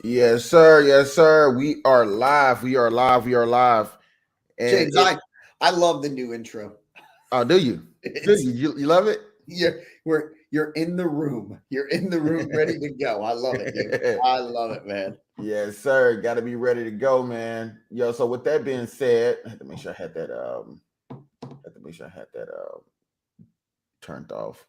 Yes, sir. Yes, sir. We are live. We are live. We are live. And James, it. I love the new intro. Oh, do you? Do It's you love it? you're in the room. You're in the room ready to go. I love it, dude. I love it, man. Yes, sir. Got to be ready to go, man. Yo. So with that being said, I had to make sure I had that. Had to make sure I had that turned off.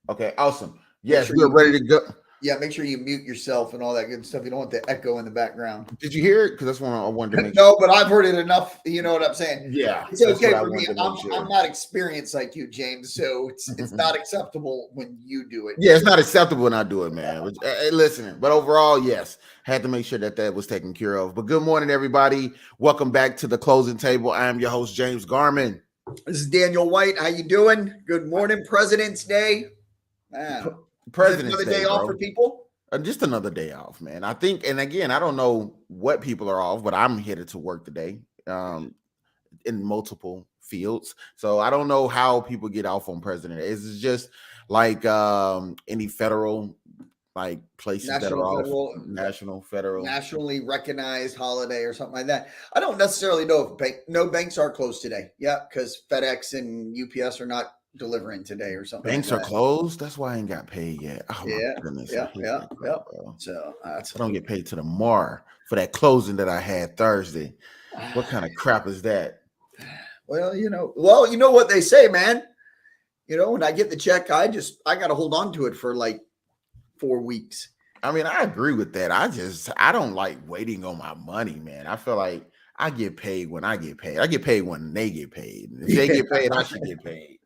Okay. Awesome. Make Yes, sure we're you ready mute. to go. Yeah, make sure you mute yourself and all that good stuff. You don't want the echo in the background. Did you hear it? Because that's what I wanted to make sure. No, but I've heard it enough. You know what I'm saying? Yeah, It's that's what okay I for me. wanted to make I'm sure. not experienced like you, James. So it's not acceptable when you do it. Yeah, it's not acceptable when I do it, man. Listen, but overall, yes, had to make sure that that was taken care of. But good morning, everybody. Welcome back to the closing table. I am your host, James Garman. This is Daniel White. How you doing? Good morning, President's Day. P- Man, is it President's another Day, day off for bro. people? Just another day off, man. I think, and again, I don't know what people are off, but I'm headed to work today. In multiple fields. So I don't know how people get off on President Day. Is it just like any federal like places that are National off, federal national, federal? nationally recognized holiday or something like that. I don't necessarily know if no banks are closed today. Yeah, because FedEx and UPS are not delivering today or something like Banks are that. closed. That's why I ain't got paid yet. Oh my Yeah, goodness, I yeah, hate yeah, that yeah. crap, bro. So that's I don't get paid to tomorrow for that closing that I had Thursday. What kind of crap is that? well, you know what they say, man. You know, when I get the check, I got to hold on to it for like 4 weeks. I mean, I agree with that. I don't like waiting on my money, man. I feel like I get paid when I get paid. I get paid when they get paid. If they Yeah. get paid, I should get paid.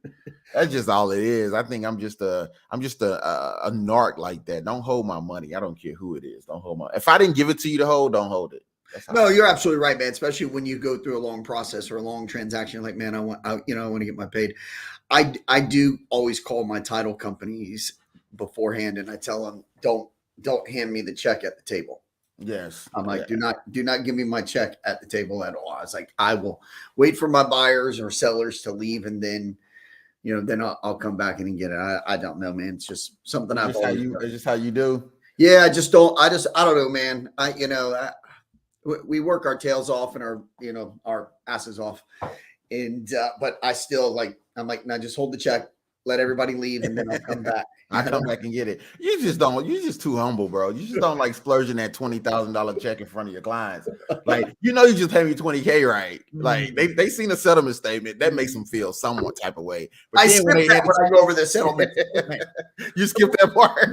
That's just all it is. I think I'm just a narc like that. Don't hold my money. I don't care who it is. Don't hold my. If I didn't give it to you to hold, don't hold it. That's how No, I. you're absolutely right, man. Especially when you go through a long process or a long transaction, you're like, man, I want to get my paid. I do always call my title companies beforehand, and I tell them, don't hand me the check at the table. Yes. I'm Yeah. like, do not give me my check at the table at all. I was like, I will wait for my buyers or sellers to leave, and then then I'll come back in and get it. I don't know, man. It's just something It's I've just how always you. done. It's just how you do. Yeah, I don't know, man. We work our tails off and our asses off, and but I still I'm like, now just hold the check, let everybody leave, and then I'll come back. I come back and get it. You just don't. You just too humble, bro. You just don't like splurging that $20,000 check in front of your clients. Like you just pay me 20K, right? Like they seen a settlement statement that makes them feel somewhat type of way. But I then when skip they that hand when it I go over the settlement. to you skip that part.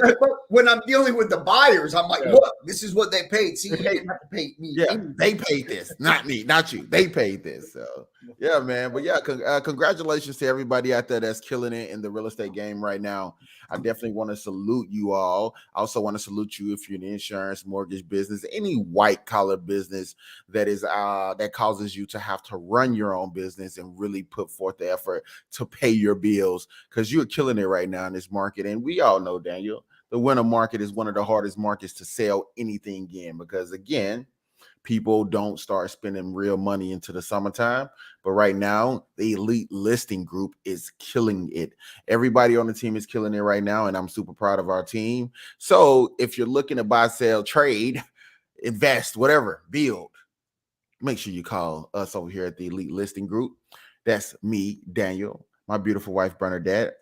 When I'm dealing with the buyers, I'm like, Yeah. look, this is what they paid. See, you They, didn't have to pay me yeah, they anything. paid this, not me, not you. They paid this. So yeah, man. But yeah, congratulations to everybody out there that's killing it in the real estate game right now. I definitely want to salute you all. I also want to salute you if you're in the insurance, mortgage business, any white collar business that causes you to have to run your own business and really put forth the effort to pay your bills because you're killing it right now in this market. And we all know, Daniel, the winter market is one of the hardest markets to sell anything in because again, people don't start spending real money into the summertime. But right now, the elite listing group is killing it. Everybody on the team is killing it right now, and I'm super proud of our team. So if you're looking to buy, sell, trade, invest, whatever, build, make sure you call us over here at the elite listing group. That's me, Daniel, my beautiful wife, Bernadette,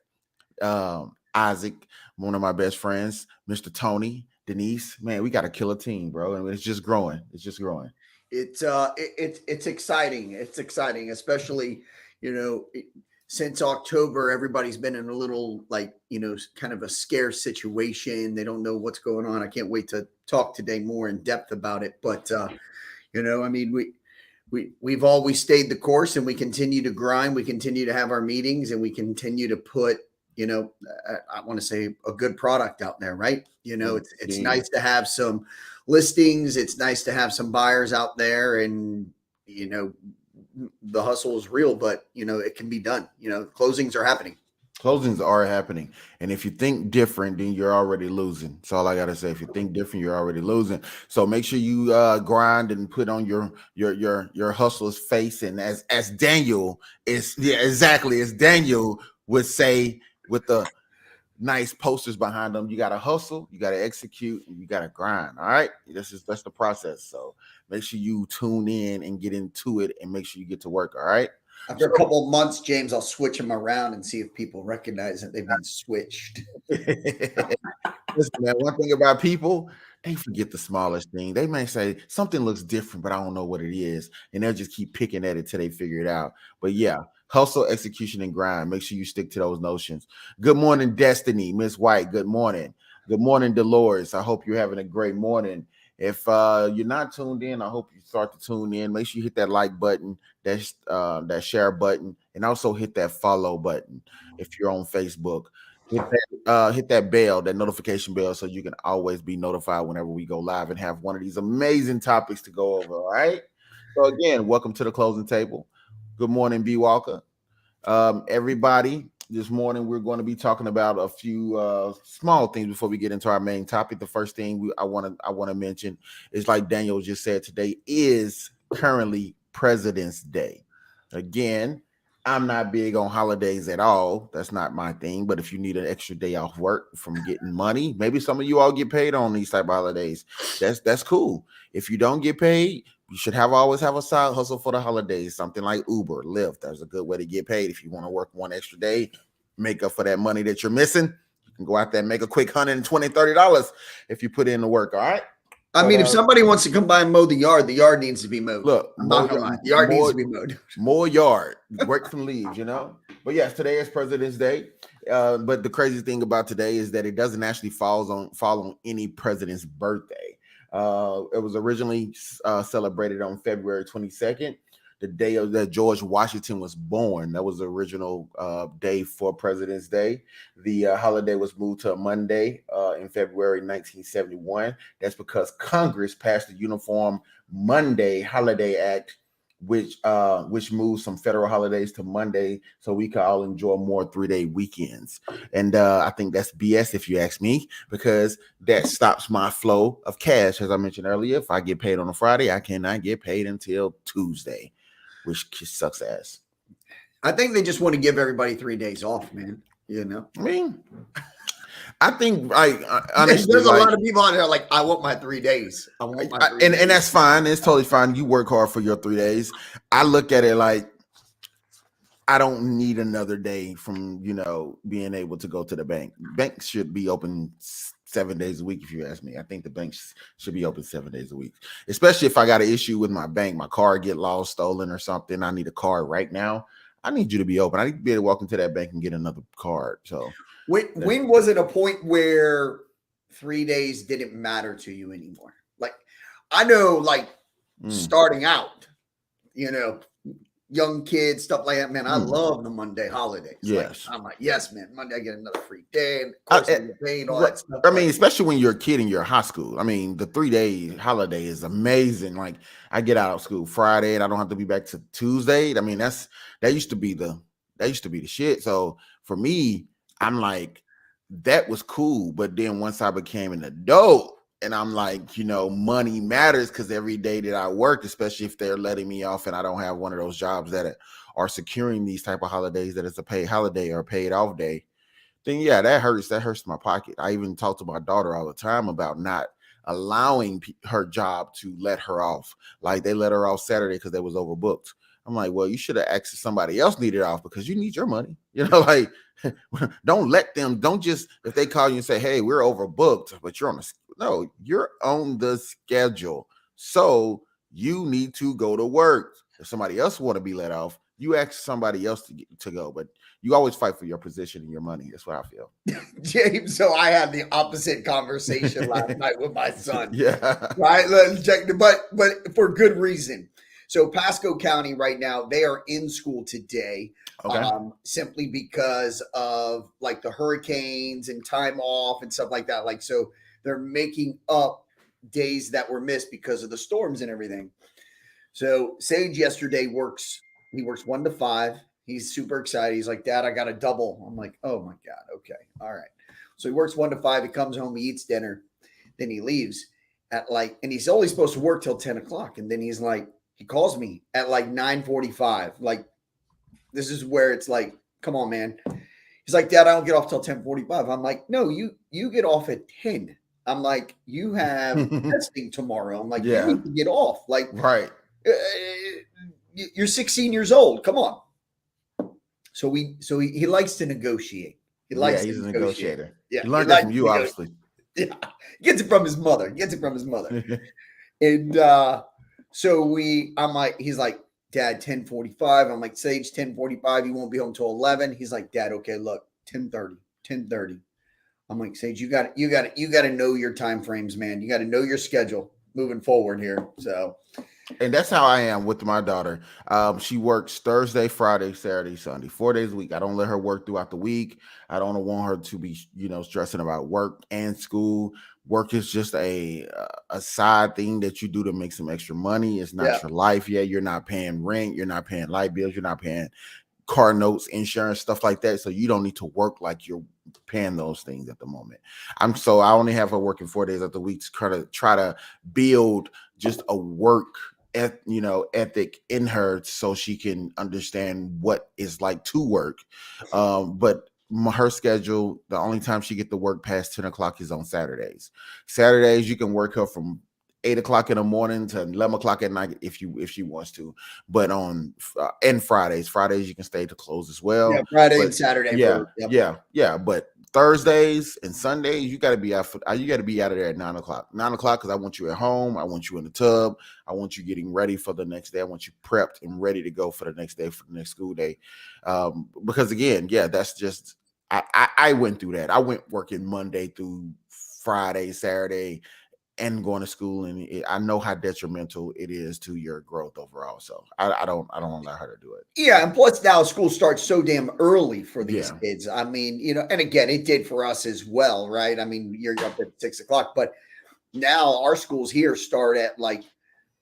Isaac, one of my best friends, Mr. Tony, Denise. Man, we got a killer team, bro, and it's just growing. It's just growing. It's exciting. It's exciting, especially you know it, since October. Everybody's been in a little kind of a scarce situation. They don't know what's going on. I can't wait to talk today more in depth about it. But I mean, we've always stayed the course, and we continue to grind. We continue to have our meetings, and we continue to put I want to say a good product out there, right? It's Indeed. nice to have some listings. It's nice to have some buyers out there, and the hustle is real, but it can be done. Closings are happening. Closings are happening. And if you think different, then you're already losing. That's all I gotta say. If you think different, you're already losing. So make sure you grind and put on your hustler's face. And as Daniel is, yeah, exactly, as Daniel would say with the nice posters behind them. You got to hustle, you got to execute, and you got to grind. All right, that's the process. So make sure you tune in and get into it, and make sure you get to work. All right. After a couple of months, James, I'll switch them around and see if people recognize that they've been switched. Listen, man, one thing about people, they forget the smallest thing. They may say something looks different, but I don't know what it is. And they'll just keep picking at it till they figure it out. But yeah, hustle, execution, and grind. Make sure you stick to those notions. Good morning, Destiny, Miss White. Good morning. Good morning, Dolores. I hope you're having a great morning. If you're not tuned in, I hope you start to tune in. Make sure you hit that like button, that share button, and also hit that follow button if you're on Facebook. Hit that bell, that notification bell, so you can always be notified whenever we go live and have one of these amazing topics to go over. All right. So again, welcome to the closing table. Good morning, B Walker. Everybody, this morning we're going to be talking about a few small things before we get into our main topic. The first thing I want to mention is, like Daniel just said, today is currently President's Day. Again, I'm not big on holidays at all. That's not my thing. But if you need an extra day off work from getting money, maybe some of you all get paid on these type of holidays. That's cool. If you don't get paid, you should always have a side hustle for the holidays. Something like Uber, Lyft. That's a good way to get paid. If you want to work one extra day, make up for that money that you're missing. You can go out there and make a quick $120, $30 if you put in the work. All right. I mean, if somebody wants to come by and mow the yard needs to be mowed. Look, I'm not gonna lie. The yard needs to be mowed. More yard, work some leaves, But yes, today is President's Day. But the crazy thing about today is that it doesn't actually fall on any president's birthday. It was originally celebrated on February 22nd, the day that George Washington was born. That was the original day for President's Day. The holiday was moved to a Monday in February 1971. That's because Congress passed the Uniform Monday Holiday Act, which moves some federal holidays to Monday, so we can all enjoy more 3-day weekends. And I think that's BS, if you ask me, because that stops my flow of cash. As I mentioned earlier, if I get paid on a Friday, I cannot get paid until Tuesday, which sucks ass. I think they just want to give everybody 3 days off, man. I mean, I think honestly, there's a lot of people out there like, I want my 3 days. I want my 3 days. And that's fine. It's totally fine. You work hard for your 3 days. I look at it like I don't need another day from being able to go to the bank. Banks should be open 7 days a week, if you ask me. I think the banks should be open 7 days a week, especially if I got an issue with my bank, my card get lost, stolen, or something. I need a card right now. I need you to be open. I need to be able to walk into that bank and get another card. So when was it a point where 3 days didn't matter to you anymore? Like, I know, like starting out, young kids, stuff like that, man. I love the Monday holidays. Yes. I'm like, yes, man. Monday I get another free day. And of course, I get paid, all that stuff. I mean, especially when you're a kid and you're in high school. I mean, the 3-day holiday is amazing. Like, I get out of school Friday and I don't have to be back to Tuesday. I mean, that used to be the shit. So for me, I'm like, that was cool. But then once I became an adult, and I'm like, money matters, because every day that I work, especially if they're letting me off and I don't have one of those jobs that are securing these type of holidays, that it's a paid holiday or a paid off day, then yeah, that hurts. That hurts my pocket. I even talk to my daughter all the time about not allowing her job to let her off. Like, they let her off Saturday because they was overbooked. I'm like, well, you should have asked if somebody else needed off, because you need your money. Like, don't just, if they call you and say, hey, we're overbooked, but you're on the schedule. So you need to go to work. If somebody else want to be let off, you ask somebody else to go, but you always fight for your position and your money. That's what I feel. James, so I had the opposite conversation last night with my son. Yeah. Right. But for good reason. So Pasco County right now, they are in school today, simply because of like the hurricanes and time off and stuff like that. Like, so they're making up days that were missed because of the storms and everything. So Sage yesterday works 1 to 5. He's super excited. He's like, Dad, I got a double. I'm like, oh my God. Okay. All right. So he works 1 to 5. He comes home, he eats dinner, then he leaves and he's only supposed to work till 10 o'clock. And then he's like, he calls me at like 9:45. Like, this is where it's like, come on, man. He's like, Dad, I don't get off till 10:45. I'm like, no, you get off at 10. I'm like, you have testing tomorrow. I'm like, you Yeah. need to get off. Like, Right. you're 16 years old. Come on. So he likes to negotiate. He Yeah, likes to he's a negotiate. negotiator. Yeah, He he learned that likes from to you, negotiate. obviously. Yeah, gets it from his mother. Gets it from his mother. And so I'm like, he's like, Dad, 10:45. I'm like, Sage, 10:45. He won't be home till 11. He's like, Dad, okay, look, 10:30, 10:30. I'm like, Sage, you got to know your time frames, man. You got to know your schedule moving forward here. So, and that's how I am with my daughter. She works Thursday, Friday, Saturday, Sunday, 4 days a week. I don't let her work throughout the week. I don't want her to be, stressing about work and school. Work is just a side thing that you do to make some extra money. It's not yeah, your life. Yeah, you're not paying rent. You're not paying light bills. You're not paying car notes, insurance, stuff like that. So you don't need to work like you're paying those things at the moment. I only have her working 4 days of the week to try to build just a work ethic in her so she can understand what it's like to work. But her schedule, the only time she get to work past 10 o'clock is on Saturdays. Saturdays you can work her from 8 o'clock in the morning to 11 o'clock at night if she wants to, but on and Fridays you can stay to close as yeah, well. Friday But and Saturday. yeah, Yep. but Thursdays and Sundays you got to be out you got to be out of there at 9 o'clock because I want you at home, I want you in the tub, I want you getting ready for the next day, I want you prepped and ready to go for the next day, for the next school day. Because again, that's just I went through that. I went working Monday through Friday, Saturday, and going to school, and I know how detrimental it is to your growth overall. So I don't allow her to do it. Yeah, and plus now school starts so damn early for these Yeah. kids. I mean, and again, it did for us as well, right? I mean, you're up at 6 o'clock, but now our schools here start at like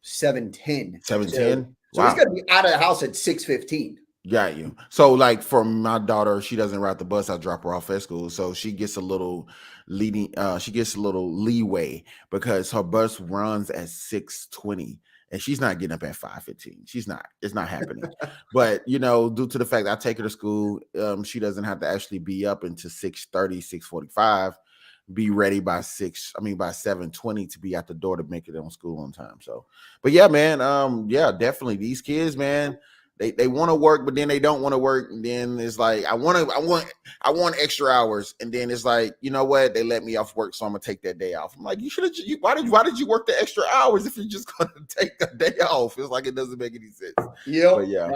7:10. 7:10. So he's Wow. got to be out of the house at 6:15. Got you. So like for my daughter, she doesn't ride the bus. I drop her off at school. So she gets a little leeway because her bus runs at 6:20 and she's not getting up at 5:15. She's not. It's not happening. But due to the fact I take her to school, she doesn't have to actually be up until 6:30, 6:45. Be ready by 7:20 to be at the door to make it on school on time. So, but yeah, man, definitely these kids, man, they want to work, but then they don't want to work, and then it's like I want extra hours, and then it's like, you know what, they let me off work, so I'm gonna take that day off. I'm like, why did you work the extra hours if you're just gonna take a day off? It's like it doesn't make any sense. Yep. But yeah.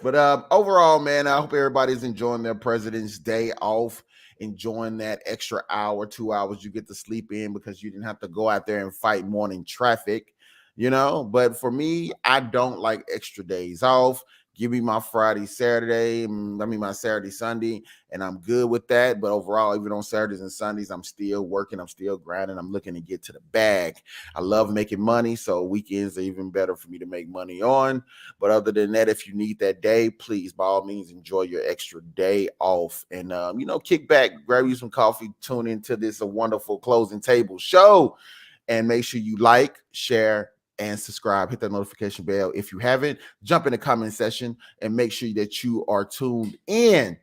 But overall, man, I hope everybody's enjoying their President's Day off, enjoying that extra hour, 2 hours you get to sleep in because you didn't have to go out there and fight morning traffic, But for me, I don't like extra days off. Give me my Friday, Saturday, my Saturday, Sunday, and I'm good with that. But overall, even on Saturdays and Sundays, I'm still working, I'm still grinding, I'm looking to get to the bag. I love making money, so weekends are even better for me to make money on. But other than that, if you need that day, please, by all means, enjoy your extra day off and, kick back, grab you some coffee, tune into this wonderful closing table show, and make sure you like, share, and subscribe. Hit that notification bell. If you haven't, jump in the comment section and make sure that you are tuned in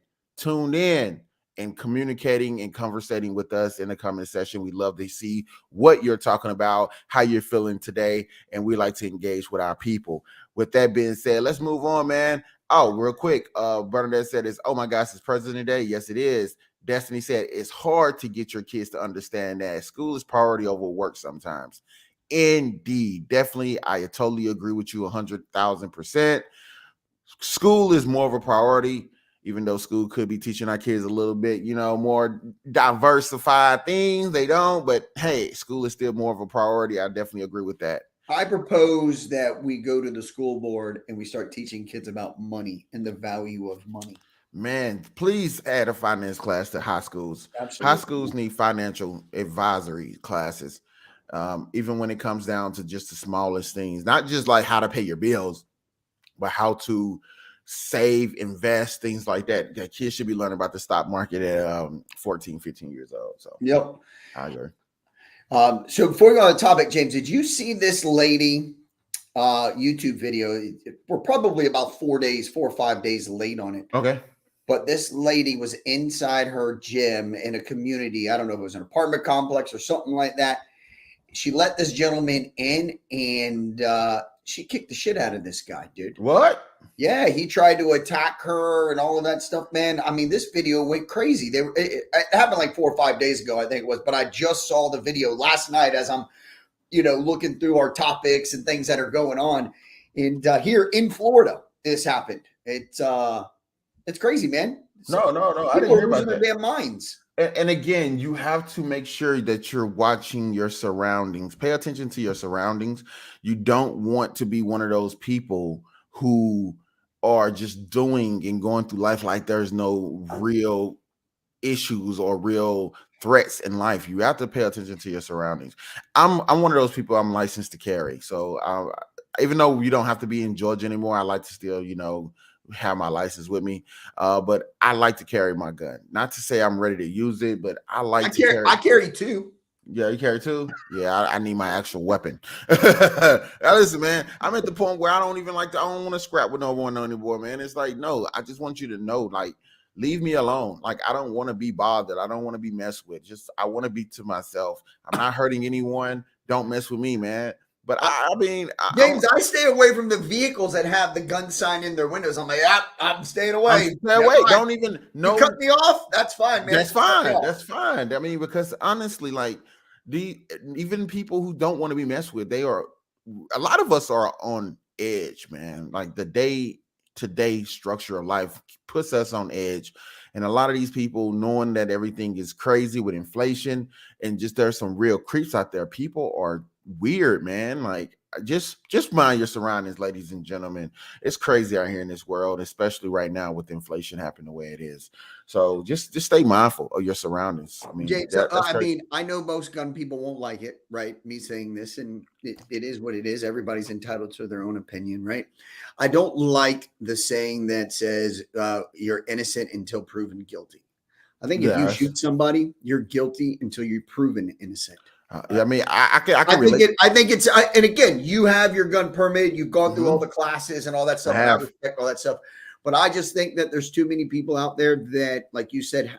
and communicating and conversating with us in the comment section. We love to see what you're talking about, how you're feeling today, and we like to engage with our people. With that being said, let's move on, man. Oh, real quick, Bernadette said, "Oh my gosh, it's President Day." Yes, it is. Destiny said, "It's hard to get your kids to understand that school is priority over work sometimes." Indeed, definitely, I totally agree with you 100,000%. School is more of a priority, even though school could be teaching our kids a little bit, more diversified things. They don't, but hey, school is still more of a priority. I definitely agree with that. I propose that we go to the school board and we start teaching kids about money and the value of money. Man, please add a finance class to high schools. Absolutely. High schools need financial advisory classes. Even when it comes down to just the smallest things, not just like how to pay your bills, but how to save, invest, things like that. That kids should be learning about the stock market at 14, 15 years old. So, yep. I agree. So before we go on the topic, James, did you see this lady YouTube video? We're probably about 4 or 5 days late on it. Okay. but this lady was inside her gym in a community. I don't know if it was an apartment complex or something like that. She let this gentleman in, and she kicked the shit out of this guy, dude. What? Yeah, he tried to attack her and all of that stuff, man. I mean, this video went crazy. It happened like 4 or 5 days ago, I think it was, but I just saw the video last night as I'm, looking through our topics and things that are going on. And here in Florida, this happened. It's crazy, man. No, I didn't People hear about losing their that. damn minds. And again, you have to make sure that you're watching your surroundings. Pay attention to your surroundings. You don't want to be one of those people who are just doing and going through life like there's no real issues or real threats in life. You have to pay attention to your surroundings. I'm one of those people. I'm licensed to carry. So even though you don't have to be in Georgia anymore, I like to still, have my license with me. But I like to carry my gun. Not to say I'm ready to use it, but I carry. I carry too. Yeah, you carry too? Yeah, I need my actual weapon. Now, listen, man, I'm at the point where I don't want to scrap with no one anymore, man. It's like, no, I just want you to know, like, leave me alone. Like, I don't want to be bothered. I don't want to be messed with. I want to be to myself. I'm not hurting anyone. Don't mess with me, man. But I mean, James, I stay away from the vehicles that have the gun sign in their windows. I'm like, I'm staying away. Stay away. Don't even know. You cut me off. That's fine, man. That's fine. That's fine. I mean, because honestly, like, even people who don't want to be messed with, a lot of us are on edge, man. Like, the day-to-day structure of life puts us on edge. And a lot of these people, knowing that everything is crazy with inflation and just there's some real creeps out there, people are weird, man. Like, just mind your surroundings, ladies and gentlemen. It's crazy out here in this world, especially right now with inflation happening the way it is. So just stay mindful of your surroundings. I mean, James, I know most gun people won't like it, right? Me saying this, and it is what it is. Everybody's entitled to their own opinion, right? I don't like the saying that says you're innocent until proven guilty. I think if you shoot somebody, you're guilty until you're proven innocent. I mean, I can relate. I think it's, and again, you have your gun permit, you've gone through all the classes and all that stuff. I respect all that stuff, but I just think that there's too many people out there that, like you said,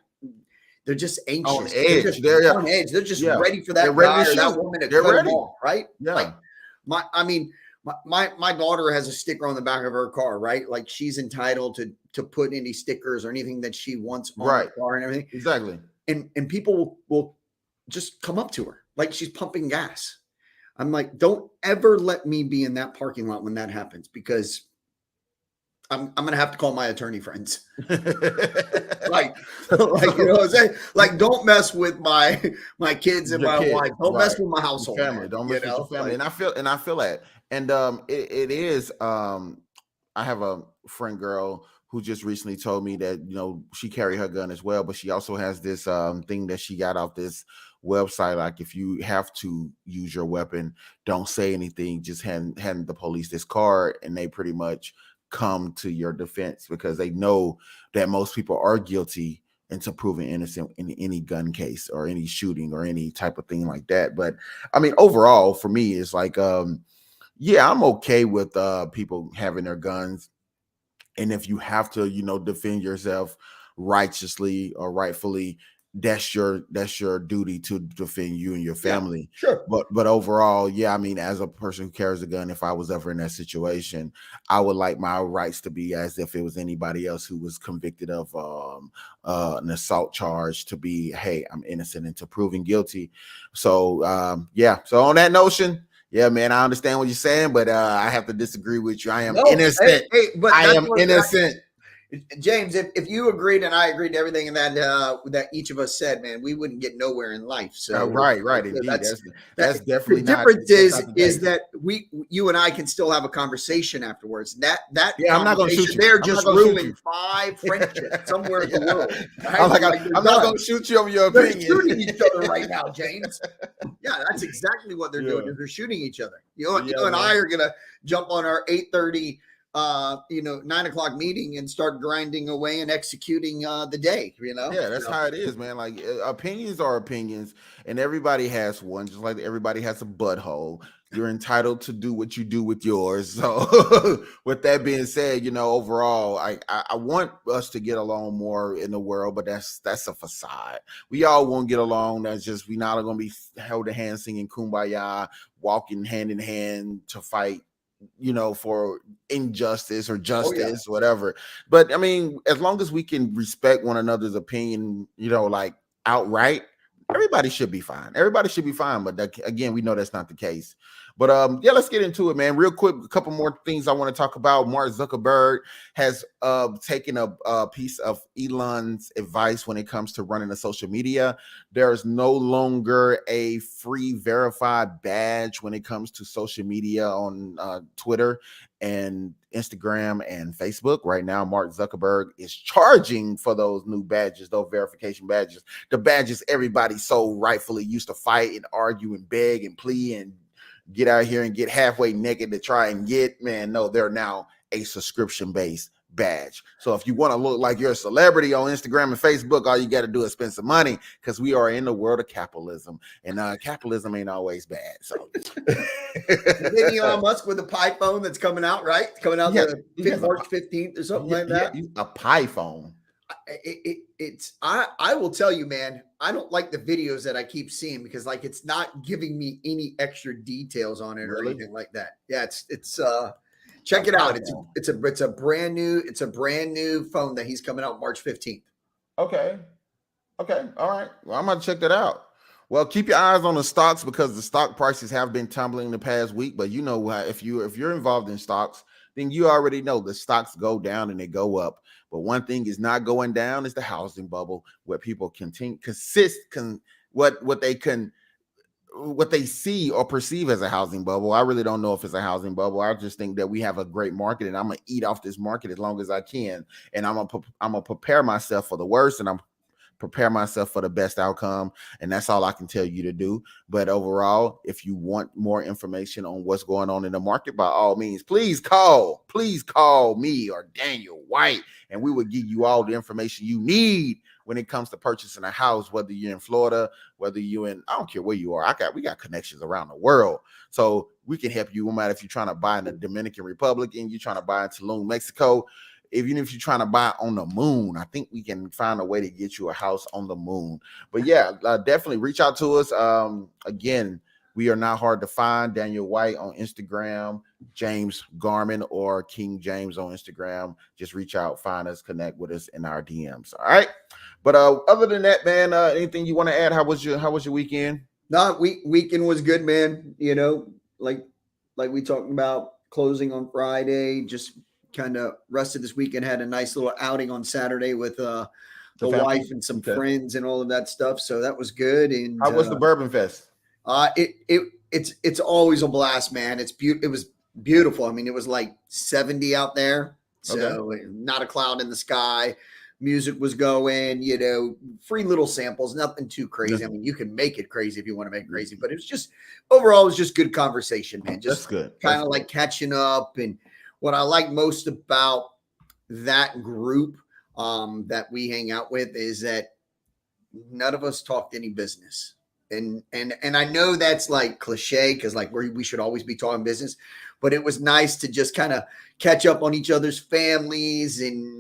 they're just anxious, on edge. They're on edge. They're just ready for that guy or that woman to cut them off, right? Yeah. Like my daughter has a sticker on the back of her car, right? Like, she's entitled to put any stickers or anything that she wants on the car and everything. Exactly. And people will just come up to her like she's pumping gas. I'm like, don't ever let me be in that parking lot when that happens, because I'm gonna have to call my attorney friends. like you know what I'm saying? Like, don't mess with my kids and my wife. Don't mess with my household. Family. Don't mess with your family. And I feel that. And it is I have a friend girl who just recently told me that, she carry her gun as well, but she also has this thing that she got off this website. Like, if you have to use your weapon, don't say anything. Just hand the police this card, and they pretty much come to your defense, because they know that most people are guilty until proven innocent in any gun case or any shooting or any type of thing like that. But I mean, overall, for me, it's like, yeah, I'm okay with people having their guns. And if you have to, defend yourself righteously or rightfully, that's your duty to defend you and your family. Yeah, sure. But overall, yeah, I mean, as a person who carries a gun, if I was ever in that situation, I would like my rights to be as if it was anybody else who was convicted of an assault charge, to be, hey, I'm innocent until proven guilty. So yeah. So on that notion, yeah, man, I understand what you're saying, but I have to disagree with you. I am innocent. But I am innocent. James, if you agreed and I agreed to everything that each of us said, man, we wouldn't get nowhere in life. So right, indeed. That's definitely the difference is that you and I can still have a conversation afterwards. That I'm not going to shoot you. They're just ruining 5 friendships somewhere in the world. Right? I'm not going to shoot you over your opinion. They're shooting each other right now, James. Yeah, that's exactly what they're doing. They're shooting each other. You and I are going to jump on our 8:30 9 o'clock meeting and start grinding away and executing the day. Yeah, that's So, how it is, man. Like opinions are opinions, and everybody has one, just like everybody has a butthole. You're entitled to do what you do with yours. So, with that being said, overall, I want us to get along more in the world, but that's a facade. We all won't get along. That's just we not going to be held a hand singing "Kumbaya," walking hand in hand to fight for injustice or oh yeah, justice, whatever. But I mean, as long as we can respect one another's opinion, like outright, everybody should be fine. Everybody should be fine. But again, we know that's not the case. But yeah, let's get into it, man. Real quick, a couple more things I want to talk about. Mark Zuckerberg has taken a piece of Elon's advice when it comes to running a social media. There is no longer a free verified badge when it comes to social media on Twitter and Instagram and Facebook. Right now, Mark Zuckerberg is charging for those new badges, those verification badges, the badges everybody so rightfully used to fight and argue and beg and plead and get out here and get halfway naked to try and get. Man, no, they're now a subscription based badge. So if you want to look like you're a celebrity on Instagram and Facebook, all you got to do is spend some money, because we are in the world of capitalism, and capitalism ain't always bad. So Elon Musk with a pie phone that's coming out, right? Coming out March 15th or something like that. A pie phone. I will tell you, man, I don't like the videos that I keep seeing, because like it's not giving me any extra details on it or anything like that. Yeah, it's check it out. It's a brand new phone that he's coming out March 15th. Okay. All right. Well, I'm gonna check that out. Well, keep your eyes on the stocks, because the stock prices have been tumbling the past week. But if you're involved in stocks, then you already know the stocks go down and they go up. But one thing is not going down is the housing bubble, where people what they see or perceive as a housing bubble. I really don't know if it's a housing bubble. I just think that we have a great market, and I'm gonna eat off this market as long as I can, and I'm gonna prepare myself for the worst, and I'm prepare myself for the best outcome. And that's all I can tell you to do. But overall, if you want more information on what's going on in the market, by all means, please call me or Daniel White, and we will give you all the information you need when it comes to purchasing a house, whether you're in Florida, whether you're I don't care where you are. We got connections around the world. So we can help you no matter if you're trying to buy in the Dominican Republic and you're trying to buy in Tulum, Mexico. Even if you're trying to buy on the moon, I think we can find a way to get you a house on the moon. But yeah, definitely reach out to us. Again, we are not hard to find. Daniel White on Instagram, James Garman or King James on Instagram. Just reach out, find us, connect with us in our DMs. All right. But other than that, man, anything you want to add? How was your weekend? No, weekend was good, man. Like we talked about, closing on Friday, just kind of rested this weekend, had a nice little outing on Saturday with the wife and some friends and all of that stuff. So that was good. And how was the Bourbon Fest? It's always a blast, man. It was beautiful. I mean, it was like 70 out there. So not a cloud in the sky. Music was going, free little samples, nothing too crazy. I mean, you can make it crazy if you want to make it crazy, but it was just overall, it was just good conversation, man. Just that's good. Kind of like catching up. And what I like most about that group that we hang out with is that none of us talked any business. And I know that's like cliche, because like we should always be talking business, but it was nice to just kind of catch up on each other's families and,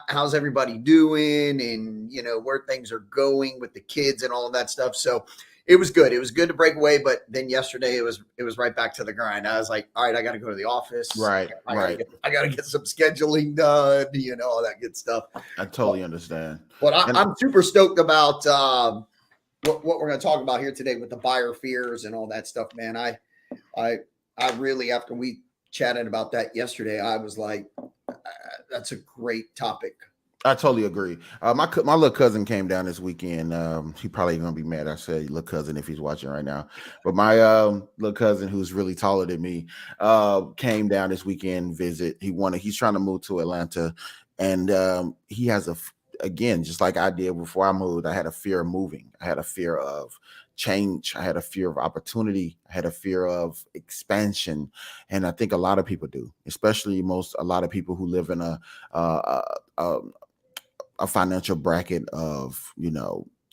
how's everybody doing and, where things are going with the kids and all of that stuff. So it was good. It was good to break away. But then yesterday it was right back to the grind. I was like, all right, I got to go to the office. Right. I got to get some scheduling done, all that good stuff. I totally understand. But I'm super stoked about what we're going to talk about here today with the buyer fears and all that stuff, man. I really, after we chatted about that yesterday, I was like, that's a great topic. I totally agree. My little cousin came down this weekend. He probably gonna be mad I said little cousin if he's watching right now. But my little cousin, who's really taller than me, came down this weekend visit. He's trying to move to Atlanta, and he has again, just like I did before I moved, I had a fear of moving. I had a fear of change. I had a fear of opportunity. I had a fear of expansion, and I think a lot of people do, especially a lot of people who live in a, a, a financial bracket of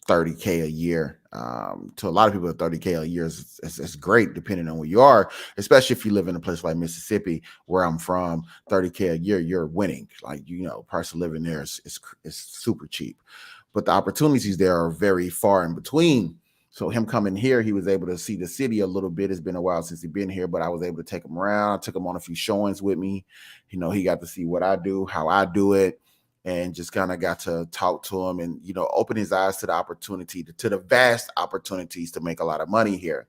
30K a year. To a lot of people, 30K a year is great, depending on where you are, especially if you live in a place like Mississippi, where I'm from. 30K a year, you're winning. Like, price of living there is super cheap, but the opportunities there are very far in between. So him coming here, he was able to see the city a little bit. It's been a while since he's been here, but I was able to take him around. I took him on a few showings with me. He got to see what I do, how I do it, and just kind of got to talk to him and open his eyes to the opportunity, to the vast opportunities to make a lot of money here.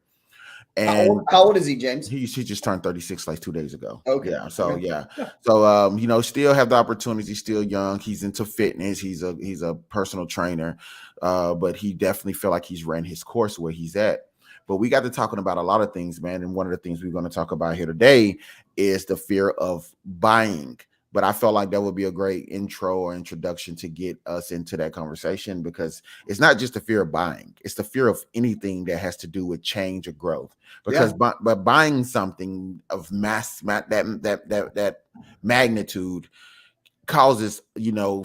And How old is he, James? he just turned 36 like 2 days ago. Okay. Yeah. So Okay. yeah. So still have the opportunity. He's still young. He's into fitness. He's a personal trainer. But he definitely feel like he's ran his course where he's at. But we got to talking about a lot of things, man. And one of the things we're going to talk about here today is the fear of buying. But I felt like that would be a great intro or introduction to get us into that conversation, because it's not just the fear of buying. It's the fear of anything that has to do with change or growth. Because but buying something of that magnitude causes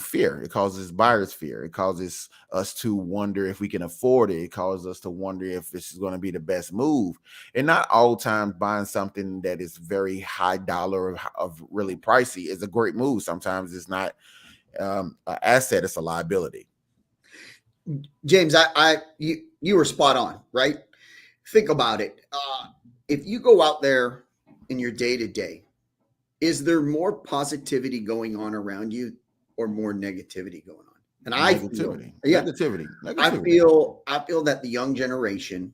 fear. It causes buyers fear. It causes us to wonder if we can afford it. It causes us to wonder if this is going to be the best move. And not all times buying something that is very high dollar of really pricey is a great move. Sometimes it's not an asset, it's a liability. James, you were spot on, right? Think about it. If you go out there in your day to day, is there more positivity going on around you or more negativity going on? And Negativity. I feel that the young generation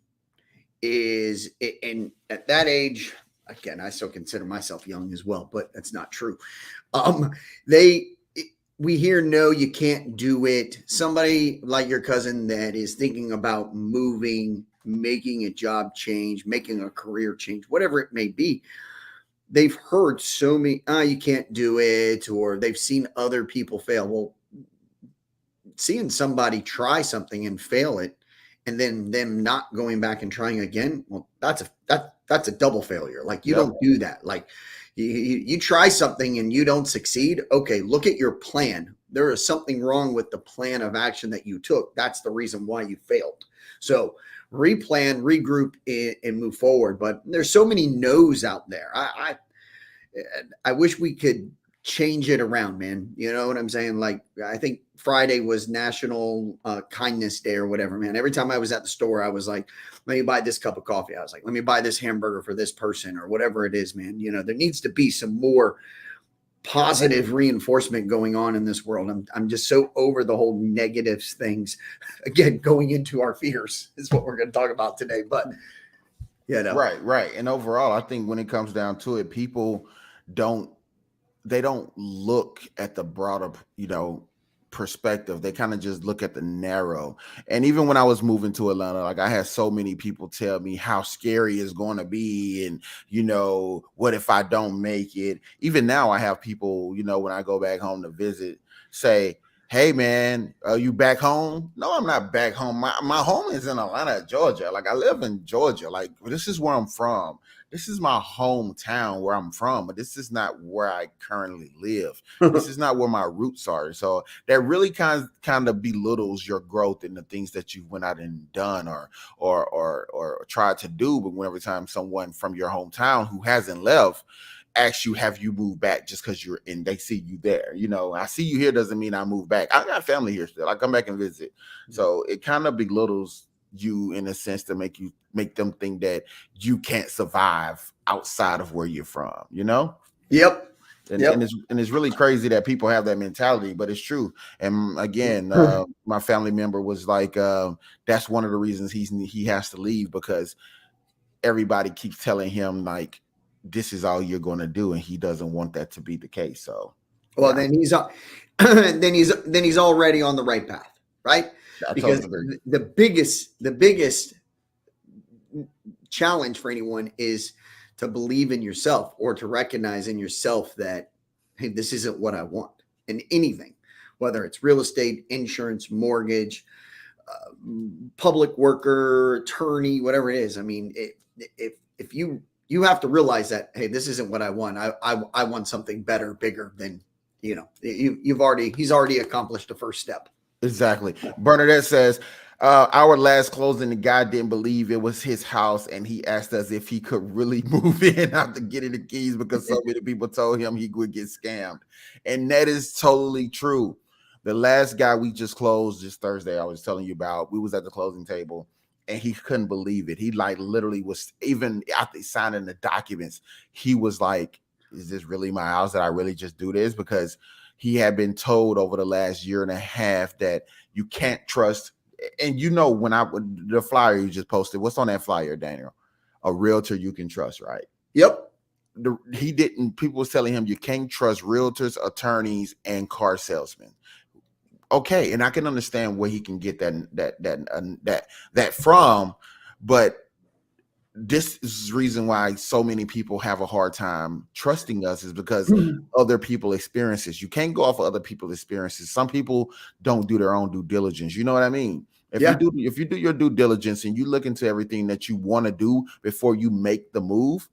is, and at that age, again, I still consider myself young as well, but that's not true. They we hear, no, you can't do it. Somebody like your cousin that is thinking about moving, making a job change, making a career change, whatever it may be, they've heard so many, you can't do it, or they've seen other people fail. Well, seeing somebody try something and fail it, and then them not going back and trying again, well, that's a double failure. Like, you don't do that. Like, you try something and you don't succeed. Okay, look at your plan. There is something wrong with the plan of action that you took. That's the reason why you failed. So replan, regroup, and move forward. But there's so many no's out there. I wish we could change it around, man. You know what I'm saying? Like, I think Friday was National Kindness Day or whatever, man. Every time I was at the store, I was like, let me buy this cup of coffee. I was like, let me buy this hamburger for this person, or whatever it is, man. There needs to be some more positive reinforcement going on in this world. I'm just so over the whole negative things. Again, going into our fears is what we're going to talk about today. But right. And overall, I think when it comes down to it, people don't look at the broader perspective. They kind of just look at the narrow. And even when I was moving to Atlanta, like, I had so many people tell me how scary it's going to be, and what if I don't make it. Even now I have people, when I go back home to visit, say, hey man, are you back home? No, I'm not back home. My home is in Atlanta, Georgia. Like, I live in Georgia. Like, this is where I'm from. This is my hometown where I'm from, but this is not where I currently live. This is not where my roots are. So that really kind of belittles your growth and the things that you went out and done or tried to do. But whenever time someone from your hometown who hasn't left asks you, have you moved back, just because you're in, they see you there. I see you here doesn't mean I move back. I got family here still. I come back and visit. So it kind of belittles you in a sense to make them think that you can't survive outside of where you're from, Yep. And it's really crazy that people have that mentality, but it's true. And again, my family member was like, that's one of the reasons he has to leave, because everybody keeps telling him, like, this is all you're going to do, and he doesn't want that to be the case. So, then he's already on the right path, right? Because the biggest challenge for anyone is to believe in yourself, or to recognize in yourself that, hey, this isn't what I want in anything, whether it's real estate, insurance, mortgage, public worker, attorney, whatever it is. I mean, if you have to realize that, hey, this isn't what I want. I want something better, bigger than, he's already accomplished the first step. Exactly. Bernadette says, our last closing, the guy didn't believe it was his house, and he asked us if he could really move in after getting the keys because so many people told him he would get scammed. And that is totally true. The last guy we just closed this Thursday, I was telling you about, we was at the closing table, and he couldn't believe it. He like literally was, even after signing the documents, he was like, is this really my house? Did I really just do this? Because he had been told over the last year and a half that you can't trust. And when the flyer you just posted, what's on that flyer, Daniel? A realtor you can trust, right? Yep. People was telling him you can't trust realtors, attorneys, and car salesmen. Okay, and I can understand where he can get that from, but this is the reason why so many people have a hard time trusting us is because other people's experiences. You can't go off of other people's experiences. Some people don't do their own due diligence. You know what I mean? If you do your due diligence and you look into everything that you want to do before you make the move,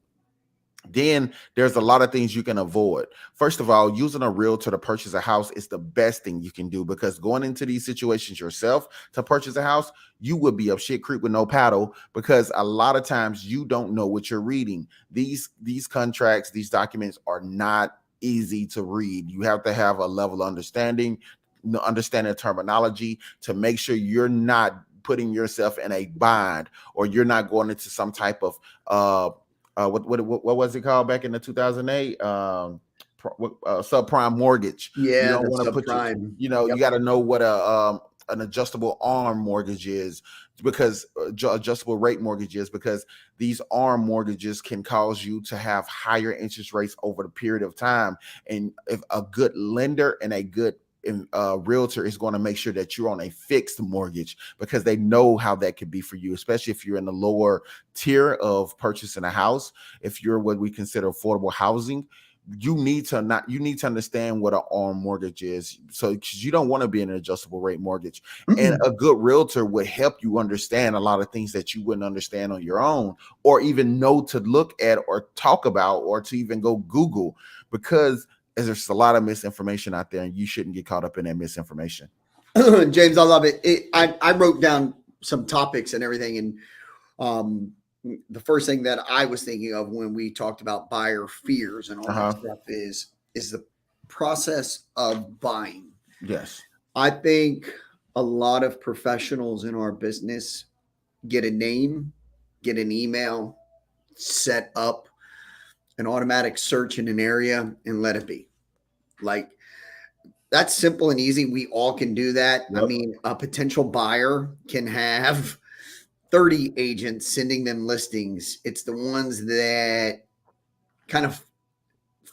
then there's a lot of things you can avoid. First of all, using a realtor to purchase a house is the best thing you can do, because going into these situations yourself to purchase a house, you would be up shit creek with no paddle, because a lot of times you don't know what you're reading. These contracts, these documents are not easy to read. You have to have a level of understanding terminology to make sure you're not putting yourself in a bind, or you're not going into some type of what was it called back in the 2008 subprime mortgage. Yeah, you don't want to put you got to know what an adjustable arm mortgage is, because adjustable rate mortgage is, because these arm mortgages can cause you to have higher interest rates over the period of time. And if a good lender and a good realtor is going to make sure that you're on a fixed mortgage, because they know how that could be for you, especially if you're in the lower tier of purchasing a house. If you're what we consider affordable housing, you need to understand what an arm mortgage is, so because you don't want to be in an adjustable rate mortgage. And a good realtor would help you understand a lot of things that you wouldn't understand on your own, or even know to look at or talk about, or to even go Google, because there's a lot of misinformation out there, and you shouldn't get caught up in that misinformation. James, I love it. I wrote down some topics and everything, and the first thing that I was thinking of when we talked about buyer fears and all that stuff is the process of buying. Yes. I think a lot of professionals in our business get a name, get an email, set up an automatic search in an area, and let it be. Like, that's simple and easy. We all can do that. Yep. I mean, a potential buyer can have 30 agents sending them listings. It's the ones that kind of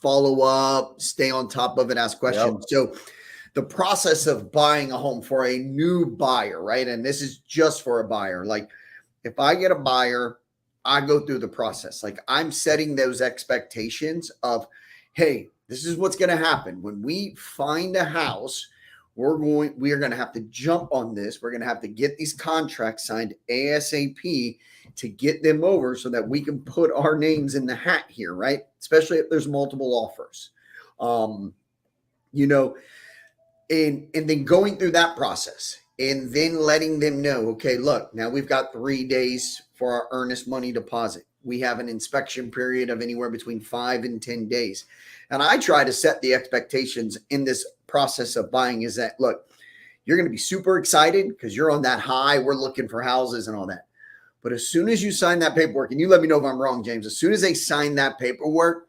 follow up, stay on top of it, ask questions. Yep. So the process of buying a home for a new buyer, right? And this is just for a buyer. Like, if I get a buyer, I go through the process. Like, I'm setting those expectations of, hey, this is what's going to happen. When we find a house, we are going to have to jump on this. We're going to have to get these contracts signed ASAP to get them over so that we can put our names in the hat here, right? Especially if there's multiple offers. And then going through that process and then letting them know, okay, look, now we've got 3 days for our earnest money deposit. We have an inspection period of anywhere between 5 and 10 days. And I try to set the expectations in this process of buying is that, look, you're going to be super excited because you're on that high. We're looking for houses and all that. But as soon as you sign that paperwork, and you let me know if I'm wrong, James, as soon as they sign that paperwork,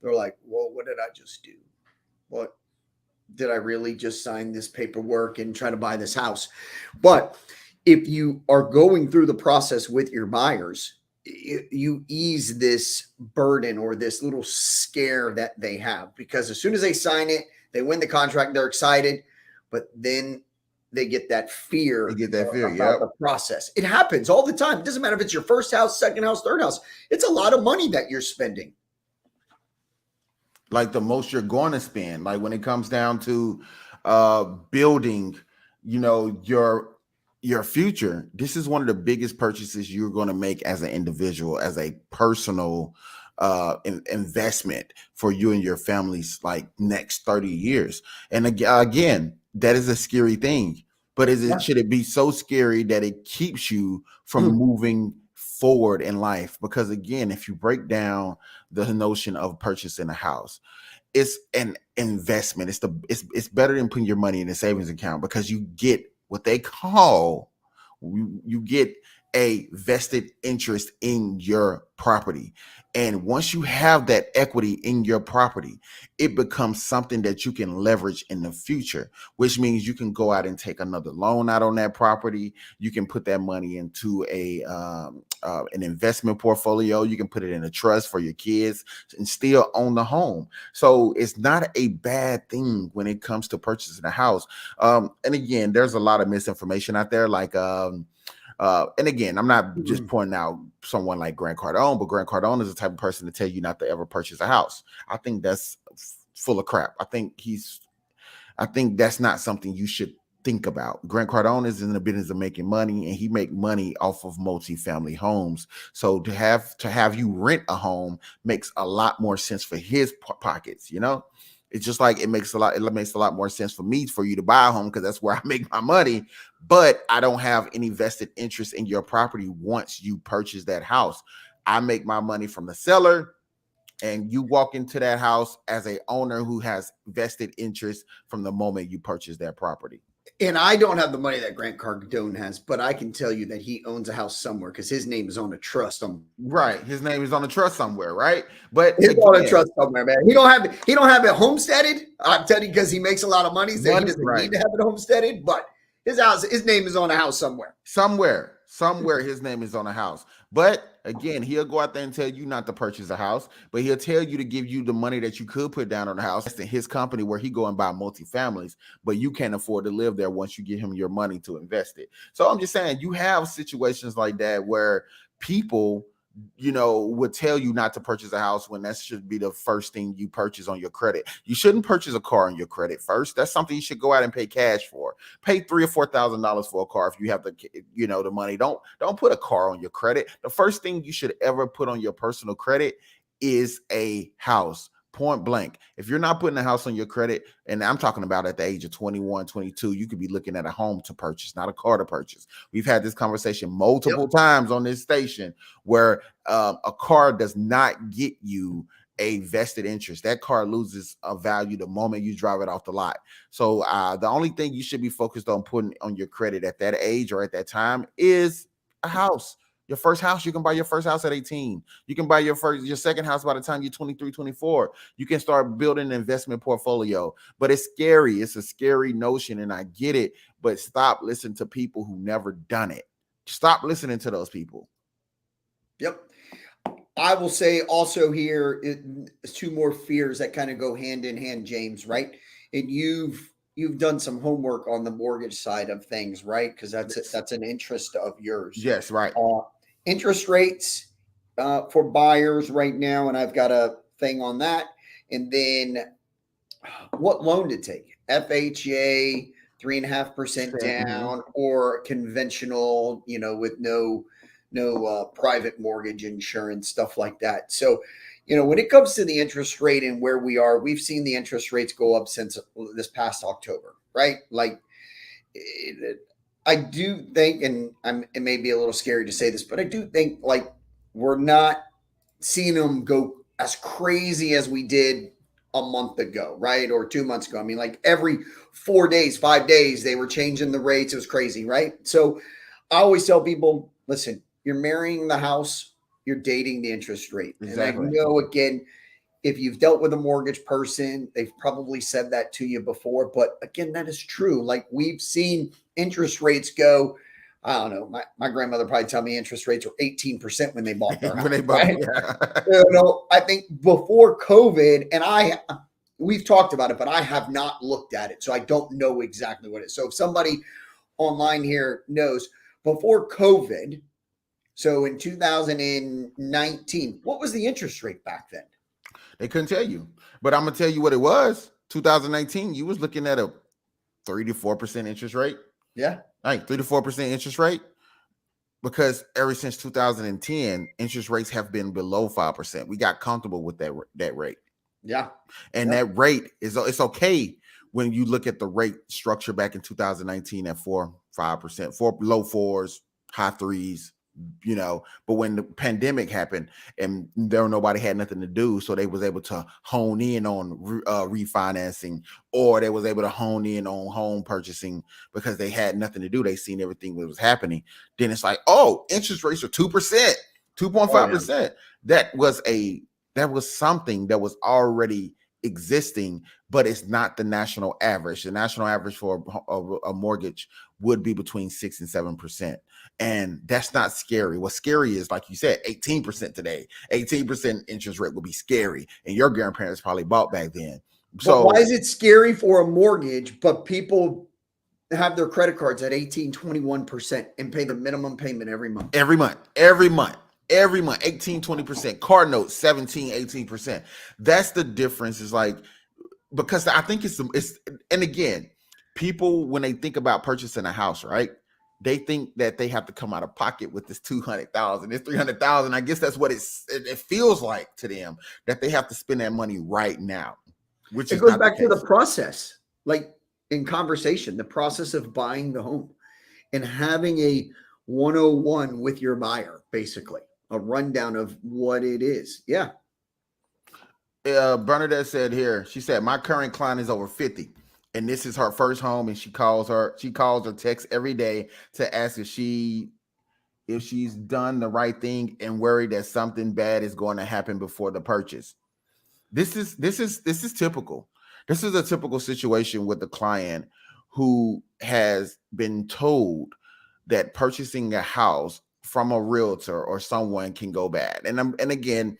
they're like, well, what did I just do? What did I really just sign this paperwork and try to buy this house? But if you are going through the process with your buyers, you ease this burden or this little scare that they have, because as soon as they sign it, they win the contract, they're excited, but then they get that fear. About the process. It happens all the time. It doesn't matter if it's your first house, second house, third house. It's a lot of money that you're spending. Like the most you're going to spend. Like when it comes down to building, your future. This is one of the biggest purchases you're going to make as an individual, as a personal investment for you and your family's like next 30 years. And again, that is a scary thing, but Yeah. should it be so scary that it keeps you from Mm. moving forward in life? Because again, if you break down the notion of purchasing a house, it's an investment. It's better than putting your money in a savings account, because you get what they call, you get a vested interest in your property. And once you have that equity in your property, it becomes something that you can leverage in the future, which means you can go out and take another loan out on that property. You can put that money into an investment portfolio. You can put it in a trust for your kids and still own the home. So it's not a bad thing when it comes to purchasing a house. And again, there's a lot of misinformation out there, like and again, I'm not just Mm. pointing out someone like Grant Cardone, but Grant Cardone is the type of person to tell you not to ever purchase a house. I think that's full of crap. I think that's not something you should think about. Grant Cardone is in the business of making money, and he make money off of multifamily homes. So to have you rent a home makes a lot more sense for his pockets. It's just like it makes a lot more sense for me for you to buy a home, because that's where I make my money. But I don't have any vested interest in your property once you purchase that house. I make my money from the seller, and you walk into that house as a owner who has vested interest from the moment you purchase that property. And I don't have the money that Grant Cardone has, but I can tell you that he owns a house somewhere because his name is on a trust somewhere. Right. His name is on the trust somewhere, right? But He's on a again, trust somewhere, man. He don't have it homesteaded. I'm telling you, because he makes a lot of money, so he money, doesn't right. need to have it homesteaded. But his name is on a house somewhere. Somewhere his name is on a house. But again, he'll go out there and tell you not to purchase a house, but he'll tell you to give you the money that you could put down on the house. That's in his company, where he go and buy multifamilies, but you can't afford to live there once you give him your money to invest it. So I'm just saying, you have situations like that where people would tell you not to purchase a house, when that should be the first thing you purchase on your credit. You shouldn't purchase a car on your credit first. That's something you should go out and pay cash for. Pay $3,000 or $4,000 for a car if you have the money. Don't put a car on your credit. The first thing you should ever put on your personal credit is a house. Point blank. If you're not putting a house on your credit, and I'm talking about at the age of 21, 22, you could be looking at a home to purchase, not a car to purchase. We've had this conversation Yep. multiple times on this station, where a car does not get you a vested interest. That car loses a value the moment you drive it off the lot. So the only thing you should be focused on putting on your credit at that age or at that time is a house. Your first house, you can buy your first house at 18. You can buy your second house by the time you're 23, 24. You can start building an investment portfolio. But it's scary. It's a scary notion, and I get it. But stop listening to people who never done it. Stop listening to those people. Yep. I will say also here, two more fears that kind of go hand in hand, James. Right, and you've done some homework on the mortgage side of things, right? Because Yes. that's an interest of yours. Yes, right. Uh, Interest rates for buyers right now, and I've got a thing on that. And then what loan to take? FHA, 3.5% Mhm. down, or conventional, with no private mortgage insurance, stuff like that. So, when it comes to the interest rate and where we are, we've seen the interest rates go up since this past October, right? Like, I do think, and it may be a little scary to say this, but I do think like we're not seeing them go as crazy as we did a month ago, right? Or 2 months ago. I mean, like every 4 days, 5 days, they were changing the rates. It was crazy, right? So I always tell people, listen, you're marrying the house, you're dating the interest rate. And I Exactly. know, again, if you've dealt with a mortgage person, they've probably said that to you before. But again, that is true. Like we've seen interest rates go, I don't know, my grandmother probably tell me interest rates were 18% when they bought their When they house, bought, right? yeah. I think before COVID, and we've talked about it, but I have not looked at it. So I don't know exactly what it is. So if somebody online here knows, before COVID, so in 2019, what was the interest rate back then? They couldn't tell you. But I'm gonna tell you what it was. 2019, you was looking at a 3 to 4% interest rate. Yeah. Right, 3 to 4% interest rate. Because ever since 2010, interest rates have been below 5%. We got comfortable with that rate. Yeah. And Yep. that rate it's okay when you look at the rate structure back in 2019 at 4-5%, low fours, high threes, but when the pandemic happened and nobody had nothing to do, so they was able to hone in on refinancing, or they was able to hone in on home purchasing because they had nothing to do. They seen everything that was happening. Then it's like, oh, interest rates are 2%, 2.5%. That was something that was already existing, but it's not the national average. The national average for a mortgage would be between 6 and 7%. And that's not scary. What's scary is, like you said, 18% today. 18% interest rate would be scary. And your grandparents probably bought back then. So why is it scary for a mortgage, but people have their credit cards at 18, 21% and pay the minimum payment every month? Every month, 18, 20%. Car notes, 17, 18%. That's the difference. Is like, because I think it's, and again, people, when they think about purchasing a house, right, they think that they have to come out of pocket with this 200,000, this 300,000. I guess that's what it feels like to them, that they have to spend that money right now, which it goes back to the process, like in conversation, the process of buying the home and having a 101 with your buyer, basically a rundown of what it is. Yeah. Bernadette said here, she said, my current client is over 50. And this is her first home, and she calls or texts every day to ask if she's done the right thing and worried that something bad is going to happen before the purchase. This is typical. This is a typical situation with the client who has been told that purchasing a house from a realtor or someone can go bad. And again,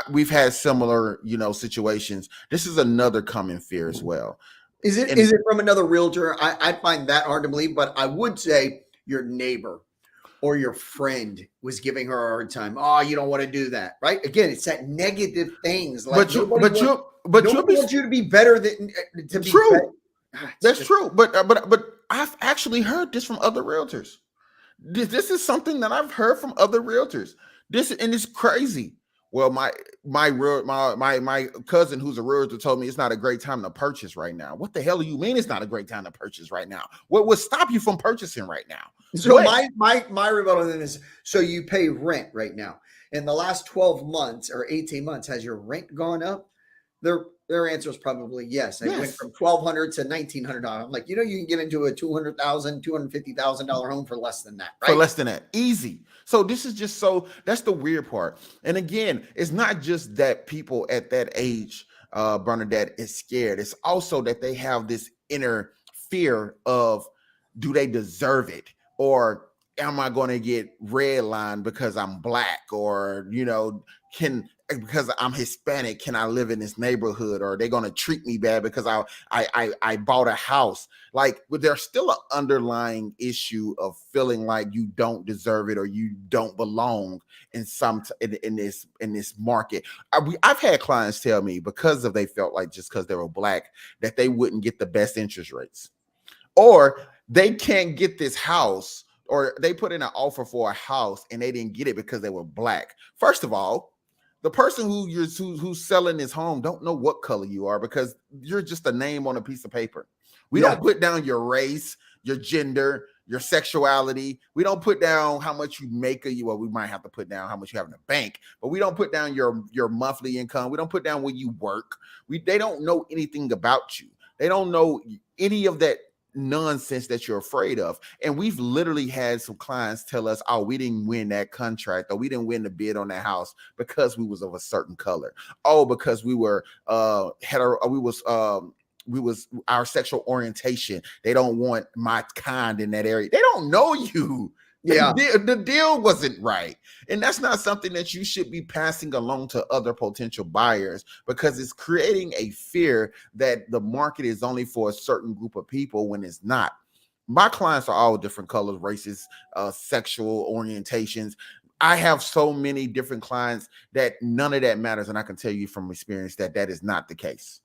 we've had similar, situations. This is another common fear as well. Is it from another realtor? I find that hard to believe, but I would say your neighbor or your friend was giving her a hard time. Oh, you don't want to do that, right? Again, it's that negative things. Like nobody wants you to be better than to be true. Better. That's true. But I've actually heard this from other realtors. This is something that I've heard from other realtors. And it's crazy. Well, my cousin who's a realtor told me it's not a great time to purchase right now. What the hell do you mean it's not a great time to purchase right now? What would stop you from purchasing right now? So my rebuttal then is, so you pay rent right now. In the last 12 months or 18 months, has your rent gone up? Their answer is probably yes. It went from $1,200 to $1,900. I'm like, you can get into a $200,000, $250,000 home for less than that, right? For less than that, easy. So this is just that's the weird part. And again, it's not just that people at that age, Bernadette, is scared. It's also that they have this inner fear of, do they deserve it? Or am I going to get redlined because I'm black? Or, because I'm Hispanic, can I live in this neighborhood? Or are they going to treat me bad because I bought a house? Like, but there's still an underlying issue of feeling like you don't deserve it or you don't belong in this market. I've had clients tell me, because they felt like just because they were black that they wouldn't get the best interest rates, or they can't get this house, or they put in an offer for a house and they didn't get it because they were black. First of all, the person who's selling this home don't know what color you are, because you're just a name on a piece of paper. We don't put down your race, your gender, your sexuality. We don't put down how much you make well, we might have to put down how much you have in the bank, but we don't put down your monthly income. We don't put down where you work. They don't know anything about you. They don't know any of that nonsense that you're afraid of. And we've literally had some clients tell us, oh, we didn't win that contract, or we didn't win the bid on that house because we was of a certain color. Oh, because we were hetero, we was our sexual orientation. They don't want my kind in that area. They don't know you. Yeah. The deal wasn't right. And that's not something that you should be passing along to other potential buyers, because it's creating a fear that the market is only for a certain group of people when it's not. My clients are all different colors, races, sexual orientations. I have so many different clients that none of that matters. And I can tell you from experience that is not the case.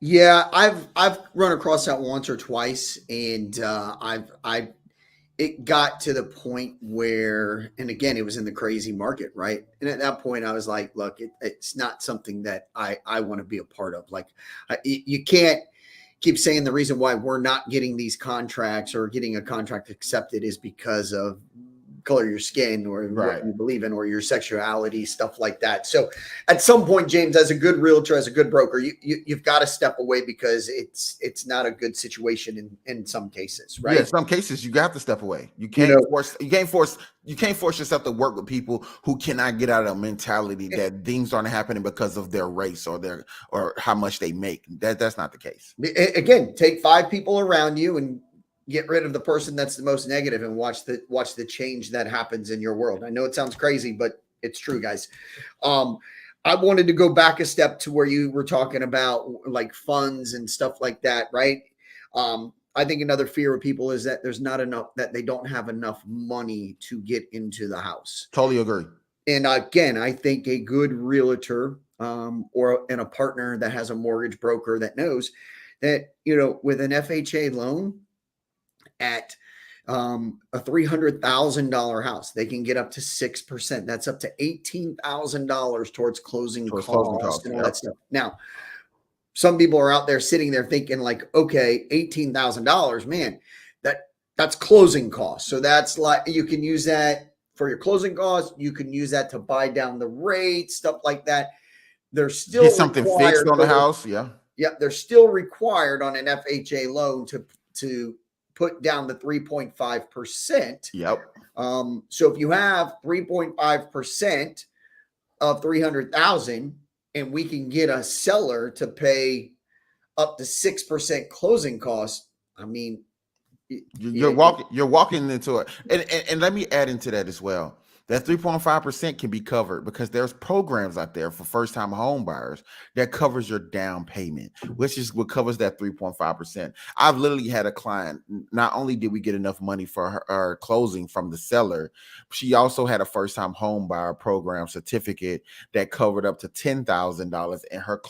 Yeah, I've run across that once or twice, and I it got to the point where, and again, it was in the crazy market, right? And at that point, I was like, look, it's not something that I want to be a part of. Like, you can't keep saying the reason why we're not getting these contracts or getting a contract accepted is because of color of your skin or what Right. you believe in or your sexuality, stuff like that. So at some point, James, as a good realtor, as a good broker, you've got to step away because it's not a good situation in some cases, Yeah, in right? some cases you have to step away. You know, You can't force yourself to work with people who cannot get out of a mentality that things aren't happening because of their race or their or how much they make. That's not the case. again, take 5 people around you and get rid of the person that's the most negative and watch the change that happens in your world. I know it sounds crazy, but it's true, guys. Um, I wanted to go back a step to where you were talking about like funds and stuff like that, right? I think another fear of people is that there's not enough, that they don't have enough money to get into the house. Totally agree. And again, I think a good realtor, or and a partner that has a mortgage broker that knows that, with an FHA loan at a $300,000 house, they can get up to 6%. That's up to $18,000 towards closing Towards closing costs costs. and all Yep. that stuff. Now, some people are out there sitting there thinking like, okay, $18,000, man, that's closing costs. So that's like, you can use that for your closing costs. You can use that to buy down the rate, stuff like that. They're Get still something fixed required on the for the house. Yeah. Yeah, they're still required on an FHA loan to put down the 3.5%. Yep. So if you have 3.5% of 300,000, and we can get a seller to pay up to 6% closing costs, I mean, You're walking into it. And let me add into that as well. That 3.5% can be covered because there's programs out there for first time home buyers that covers your down payment, which is what covers that 3.5%. I've literally had a client, not only did we get enough money for her closing from the seller, she also had a first time home buyer program certificate that covered up to $10,000 in her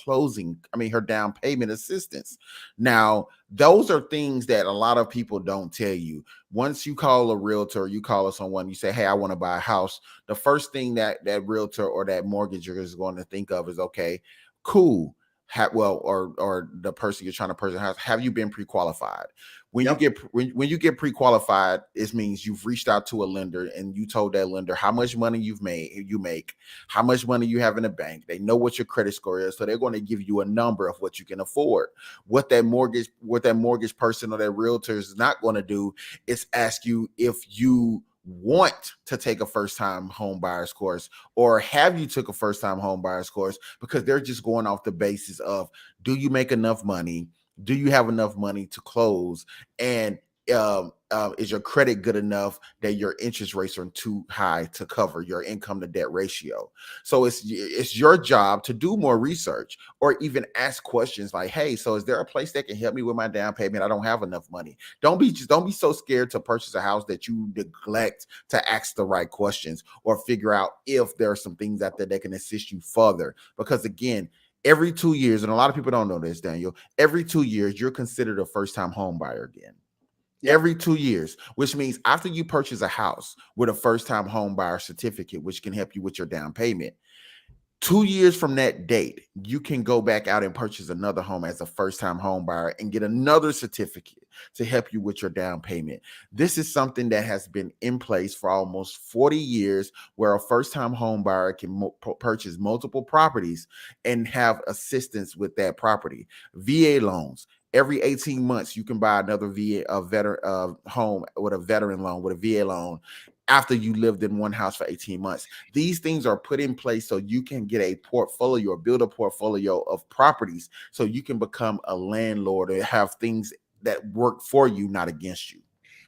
her down payment assistance. Now, those are things that a lot of people don't tell you. Once you call a realtor, you call someone, you say, "Hey, I want to buy a house." The first thing that realtor or that mortgager is going to think of is, "Okay, cool. Or the person you're trying to purchase a house, have you been pre-qualified?" yep, When you get pre-qualified, it means you've reached out to a lender and you told that lender how much money you make, how much money you have in the bank. They know what your credit score is, so they're going to give you a number of what you can afford. What that mortgage person or that realtor is not going to do is ask you if you want to take a first time home buyers course or have you took a first time home buyers course, because they're just going off the basis of, do you make enough money, do you have enough money to close, and is your credit good enough that your interest rates are too high to cover your income to debt ratio. So it's your job to do more research or even ask questions like, "Hey, so is there a place that can help me with my down payment? I don't have enough money." Don't be so scared to purchase a house that you neglect to ask the right questions or figure out if there are some things out there that can assist you further. Because again, every 2 years, and a lot of people don't know this, Daniel, every 2 years you're considered a first time home buyer again. yep. Every 2 years, which means after you purchase a house with a first time home buyer certificate, which can help you with your down payment, 2 years from that date, you can go back out and purchase another home as a first time home buyer and get another certificate to help you with your down payment. This is something that has been in place for almost 40 years, where a first time home buyer can purchase multiple properties and have assistance with that property. VA loans. Every 18 months, you can buy another veteran home with a veteran loan, with a VA loan, after you lived in one house for 18 months. These things are put in place so you can get a portfolio or build a portfolio of properties so you can become a landlord and have things that work for you, not against you.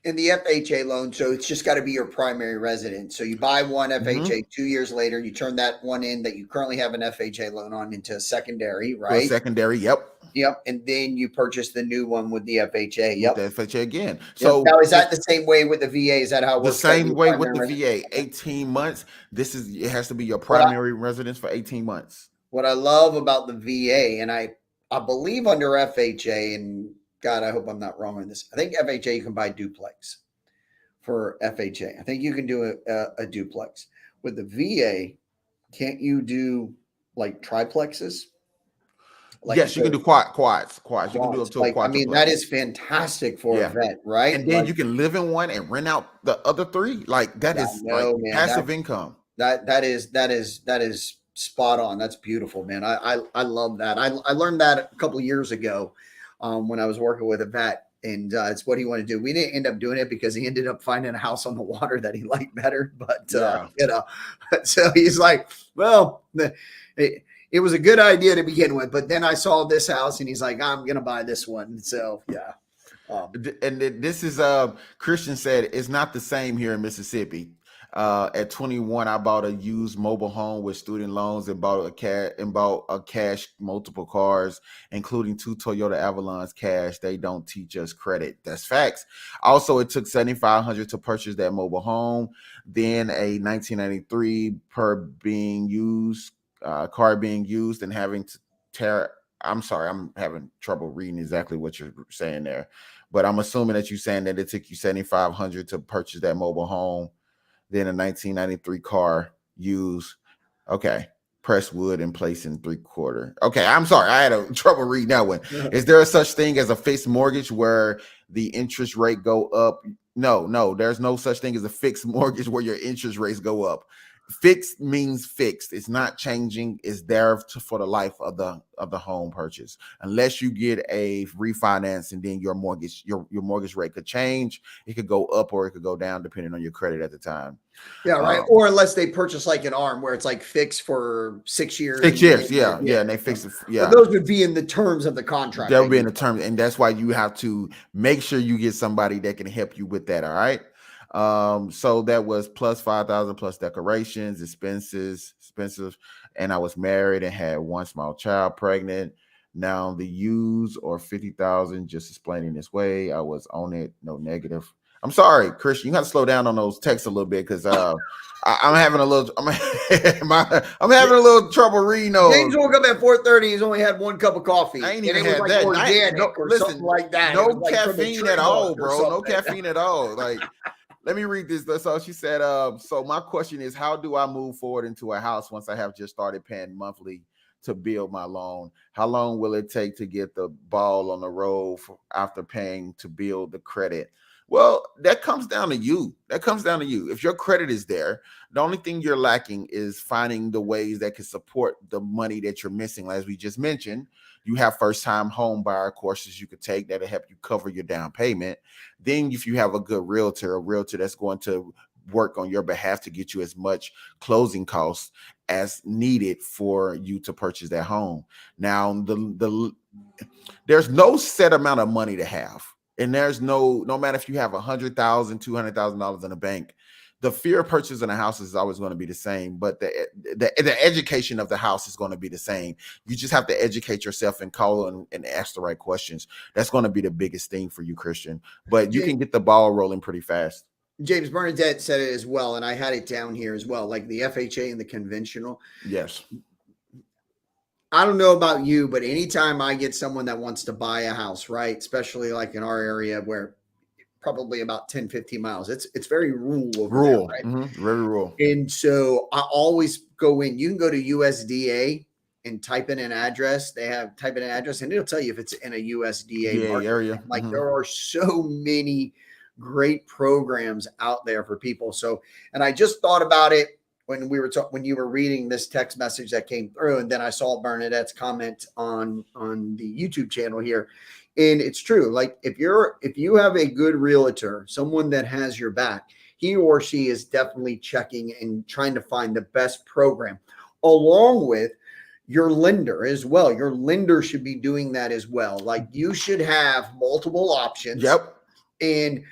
And the FHA loan, so it's just got to be your primary residence. So you buy one Mm-hmm. FHA, 2 years later, you turn that one in that you currently have an FHA loan on into a secondary, To a right? secondary, yep, Yep. And then you purchase the new one with the FHA. with Yep. the FHA again. Yep. So Now, is it's that the same way with the VA? Is that how it the works? Got to be same your way with primary the residence. VA. Okay. 18 months. It has to be your What I primary residence for 18 months. what I love about the VA, and I believe under FHA, and God, I hope I'm not wrong on this. I think FHA you can buy duplex for FHA. I think you can do a duplex. With the VA, can't you do like triplexes? Like Yes, you can do quads. You can do quads. up to a Like, I mean, that quadruplex. is fantastic for a Yeah. vet, right? And then Like, you can live in one and rent out the other three. Like that I is like know, man. passive income. That is spot on. That's beautiful, man. I love that. I learned that a couple of years ago when I was working with a vet, and it's what he wanted to do. We didn't end up doing it because he ended up finding a house on the water that he liked better. But Yeah. so he's like, well, it was a good idea to begin with, but then I saw this house, and he's like, I'm gonna buy this one. So yeah. And this is Christian said it's not the same here in Mississippi. At 21, I bought a used mobile home with student loans and bought a cash multiple cars, including 2 Toyota Avalons cash. They don't teach us credit. That's facts. Also, it took $7,500 to purchase that mobile home. Then a 1993 per being used car being used and having to tear. I'm sorry, I'm having trouble reading exactly what you're saying there, but I'm assuming that you're saying that it took you $7,500 to purchase that mobile home, then a 1993 car used. Okay. Press wood and place in 3/4. Okay, I'm sorry. I had a trouble reading that one. Is there a such thing as a fixed mortgage where the interest rate go up? No, there's no such thing as a fixed mortgage where your interest rates go up. Fixed means fixed. It's not changing. It's there for the life of the home purchase. Unless you get a refinance and then your mortgage rate could change. It could go up or it could go down depending on your credit at the time. Yeah, right. Or unless they purchase like an arm where it's like fixed for 6 years. 6 years, yeah, and they fix it. Yeah, but those would be in the terms of the contract. that would be in the terms, and that's why you have to make sure you get somebody that can help you with that. All right. So that was plus 5,000 plus decorations, expensive, and I was married and had one small child pregnant. Now the use or 50,000, just explaining this way. I was on it, no negative. I'm sorry, Christian. You got to slow down on those texts a little bit because I'm having a little. I'm having a little trouble reading those. James woke up at 4:30. He's only had one cup of coffee. I ain't even had that. Organic or listen, something like that. No like caffeine at all, bro. No caffeine at all. Like, let me read this. So she said, so my question is, how do I move forward into a house once I have just started paying monthly to build my loan? How long will it take to get the ball on the road after paying to build the credit? Well, that comes down to you. If your credit is there, the only thing you're lacking is finding the ways that can support the money that you're missing. As we just mentioned, you have first-time home buyer courses you could take that'll help you cover your down payment. Then if you have a good realtor, that's going to work on your behalf to get you as much closing costs as needed for you to purchase that home. Now, there's no set amount of money to have. And there's no matter if you have $100,000, $200,000 in the bank, the fear of purchasing a house is always going to be the same, but the education of the house is going to be the same. You just have to educate yourself and call and ask the right questions. That's going to be the biggest thing for you, Christian. But you can get the ball rolling pretty fast. James Bernadette said it as well, and I had it down here as well, like the FHA and the conventional. Yes. I don't know about you, but anytime I get someone that wants to buy a house, right, especially like in our area where probably about 10, 15 miles, it's very rural over there, right? Mm-hmm. Very rural. And so I always go in. You can go to USDA and type in an address. Type in an address, and it'll tell you if it's in a USDA area. Like there are so many great programs out there for people. So, and I just thought about it when you were reading this text message that came through, and then I saw Bernadette's comment on the YouTube channel here. And it's true. Like if you have a good realtor, someone that has your back, he or she is definitely checking and trying to find the best program, along with your lender as well. Your lender should be doing that as well. Like you should have multiple options. Yep. And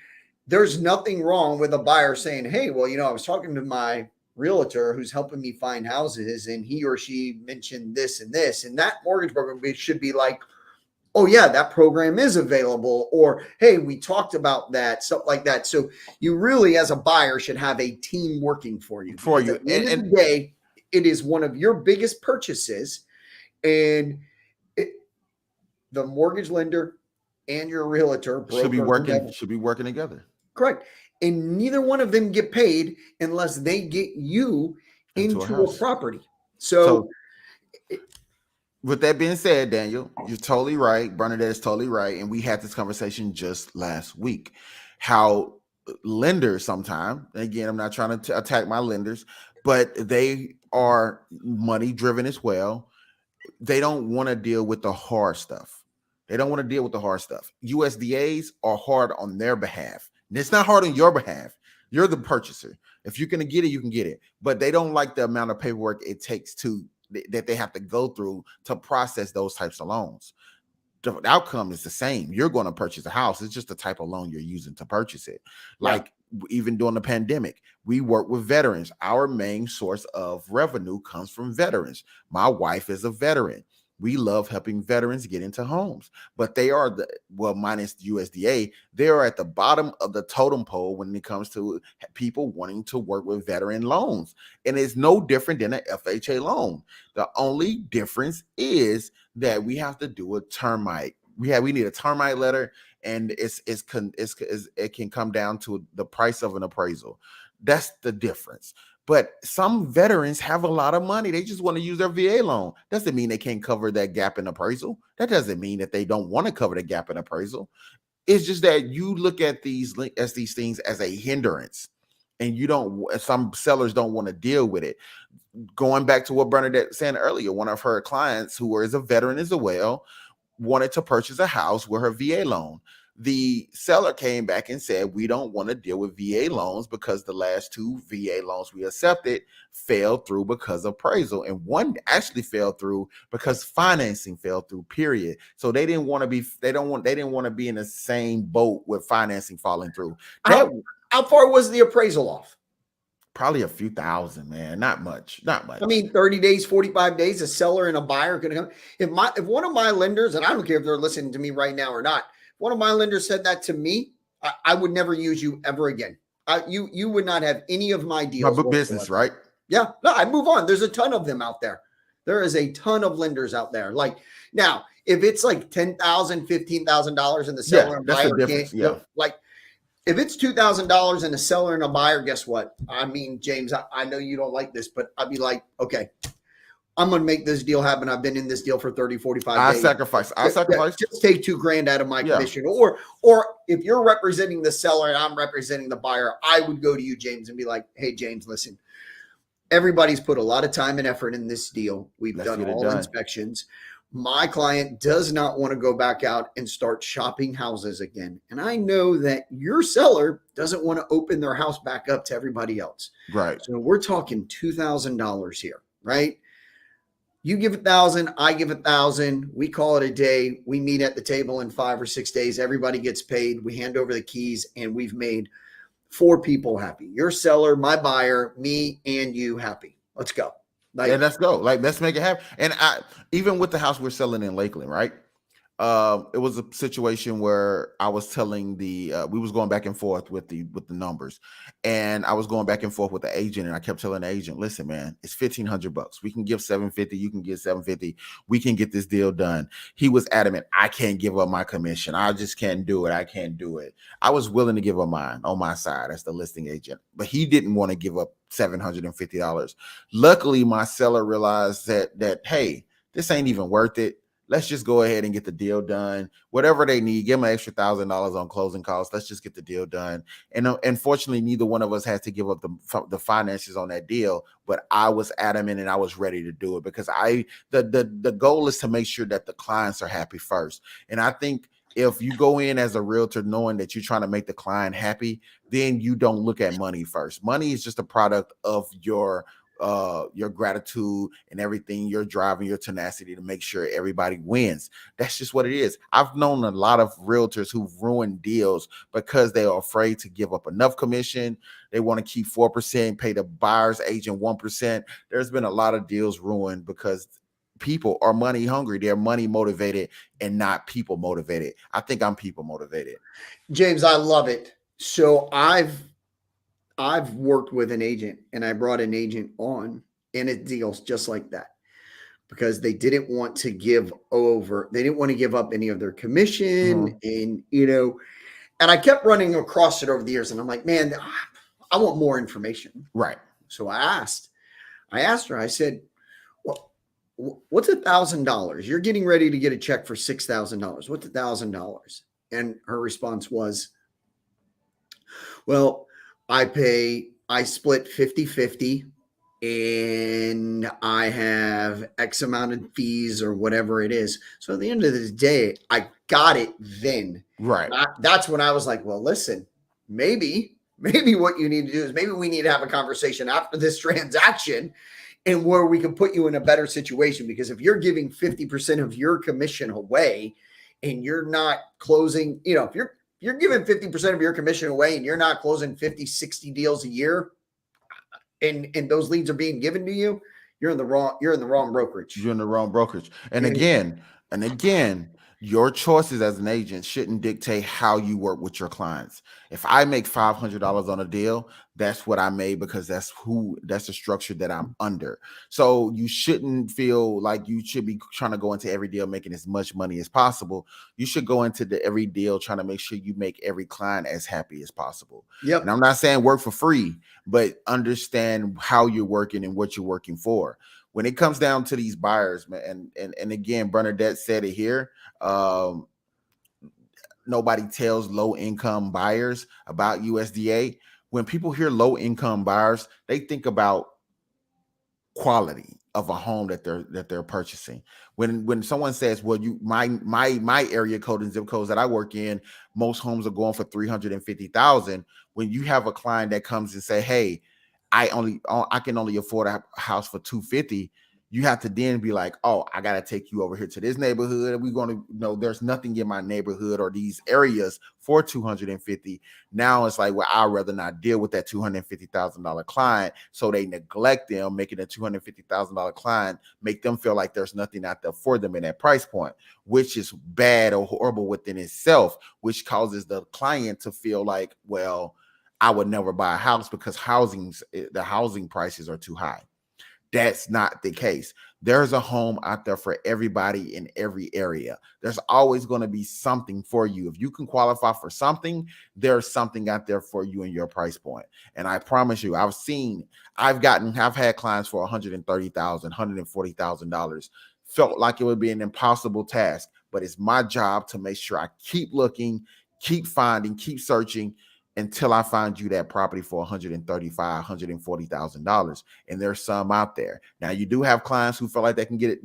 there's nothing wrong with a buyer saying, hey, well, I was talking to my realtor who's helping me find houses, and he or she mentioned this and this, and that mortgage program should be like, oh yeah, that program is available, or hey, we talked about that, stuff like that. So you really, as a buyer, should have a team working for you. At the end of the day, it is one of your biggest purchases, and the mortgage lender and your realtor, Should be broker, working. whomever. Should be working together Correct. And neither one of them get paid unless they get you into a into a house. property. So, So with that being said, Daniel, you're totally right. Bernadette is totally right. And we had this conversation just last week. How lenders sometimes, again, I'm not trying to attack my lenders, but they are money driven as well. They don't want to deal with the hard stuff. They don't want to deal with the hard stuff. USDAs are hard on their behalf. And it's not hard on your behalf. You're the purchaser. If you're going to get it, you can get it. But they don't like the amount of paperwork it takes to that they have to go through to process those types of loans. The outcome is the same. You're going to purchase a house. It's just the type of loan you're using to purchase it. yeah, Like even during the pandemic, we work with veterans. Our main source of revenue comes from veterans. My wife is a veteran. We love helping veterans get into homes, but they are minus the USDA, they are at the bottom of the totem pole when it comes to people wanting to work with veteran loans. And it's no different than an FHA loan. The only difference is that we have to do a termite. We need a termite letter, and it can come down to the price of an appraisal. That's the difference. But some veterans have a lot of money. They just want to use their VA loan. Doesn't mean they can't cover that gap in appraisal. That doesn't mean that they don't want to cover the gap in appraisal. It's just that you look at these things as a hindrance, and you don't. Some sellers don't want to deal with it. Going back to what Bernadette said earlier, one of her clients who is a veteran as well wanted to purchase a house with her VA loan. The seller came back and said, we don't want to deal with VA loans because the last two VA loans we accepted fell through because of appraisal. And one actually fell through because financing fell through, period. So they didn't want to be, they didn't want to be in the same boat with financing falling through. That how far was the appraisal off? probably a few thousand, man. Not much. I mean, 30 days, 45 days, a seller and a buyer are going to come. If one of my lenders, and I don't care if they're listening to me right now or not, one of my lenders said that to me, I would never use you ever again. You would not have any of my deals. My business, right? Yeah. No, I move on. There's a ton of them out there. There is a ton of lenders out there. Like now, if it's like $10,000, $15,000 and the seller and buyer can't, like if it's $2,000 and a seller and a buyer, guess what? I mean, James, I know you don't like this, but I'd be like, okay, I'm going to make this deal happen. I've been in this deal for 30, 45 days. I sacrifice. Just take $2,000 out of my commission. Or if you're representing the seller and I'm representing the buyer, I would go to you, James, and be like, hey, James, listen, everybody's put a lot of time and effort in this deal. We've done all inspections. My client does not want to go back out and start shopping houses again. And I know that your seller doesn't want to open their house back up to everybody else. Right. So we're talking $2,000 here, right? You give $1,000, I give $1,000. We call it a day. We meet at the table in 5 or 6 days. Everybody gets paid. We hand over the keys and we've made 4 people happy. Your seller, my buyer, me, and you happy. Let's go. Like, let's go. Like, let's make it happen. And even with the house we're selling in Lakeland, right? It was a situation where I was telling we was going back and forth with the numbers, and I was going back and forth with the agent, and I kept telling the agent, listen, man, it's $1,500. We can give $750. You can get $750. We can get this deal done. He was adamant. I can't give up my commission. I just can't do it. I can't do it. I was willing to give up mine on my side as the listing agent, but he didn't want to give up $750. Luckily, my seller realized that hey, this ain't even worth it. Let's just go ahead and get the deal done. Whatever they need, give them an extra $1,000 on closing costs. Let's just get the deal done. And unfortunately, neither one of us has to give up the finances on that deal. But I was adamant and I was ready to do it because the goal is to make sure that the clients are happy first. And I think if you go in as a realtor knowing that you're trying to make the client happy, then you don't look at money first. Money is just a product of your gratitude and everything, your drive and your tenacity to make sure everybody wins. That's just what it is. I've known a lot of realtors who've ruined deals because they are afraid to give up enough commission. They want to keep 4%, pay the buyer's agent 1%. There's been a lot of deals ruined because people are money hungry. They're money motivated and not people motivated. I think I'm people motivated. James, I love it. So I've worked with an agent and I brought an agent on and it deals just like that. because they didn't want to give over, they didn't want to give up any of their commission. Mhm. And, and I kept running across it over the years. And I'm like, man, I want more information. Right. So I asked her, I said, well, what's $1,000? You're getting ready to get a check for $6,000. What's $1,000? And her response was, well, I split 50-50, and I have X amount of fees or whatever it is. So at the end of the day, I got it then. Right. That's when I was like, well, listen, maybe what you need to do is maybe we need to have a conversation after this transaction and where we can put you in a better situation. Because if you're giving 50% of your commission away and you're not closing, if you're giving 50% of your commission away and you're not closing 50, 60 deals a year, and those leads are being given to you, you're in the wrong brokerage. You're in the wrong brokerage. And again, your choices as an agent shouldn't dictate how you work with your clients. If I make $500 on a deal, that's what I made because that's the structure that I'm under. So you shouldn't feel like you should be trying to go into every deal making as much money as possible. You should go into every deal trying to make sure you make every client as happy as possible. Yep. And I'm not saying work for free, but understand how you're working and what you're working for. When it comes down to these buyers, man, and again, Bernadette said it here. Nobody tells low income buyers about USDA. When people hear low income buyers, they think about quality of a home that they're purchasing. When someone says, well, my area code and zip codes that I work in, most homes are going for 350,000. When you have a client that comes and say, hey, I can only afford a house for 250, you have to then be like, oh, I got to take you over here to this neighborhood. We're going to there's nothing in my neighborhood or these areas for 250. Now it's like, well, I'd rather not deal with that $250,000 client. So they neglect them, making a $250,000 client, make them feel like there's nothing out there for them in that price point, which is bad or horrible within itself, which causes the client to feel like, well, I would never buy a house because the housing prices are too high. That's not the case. There's a home out there for everybody in every area. There's always going to be something for you. If you can qualify for something, there's something out there for you in your price point. And I promise you, I've had clients for $130,000, $140,000. Felt like it would be an impossible task, but it's my job to make sure I keep looking, keep finding, keep searching until I find you that property for $135,000, $140,000. And there's some out there. Now, you do have clients who feel like they can get it,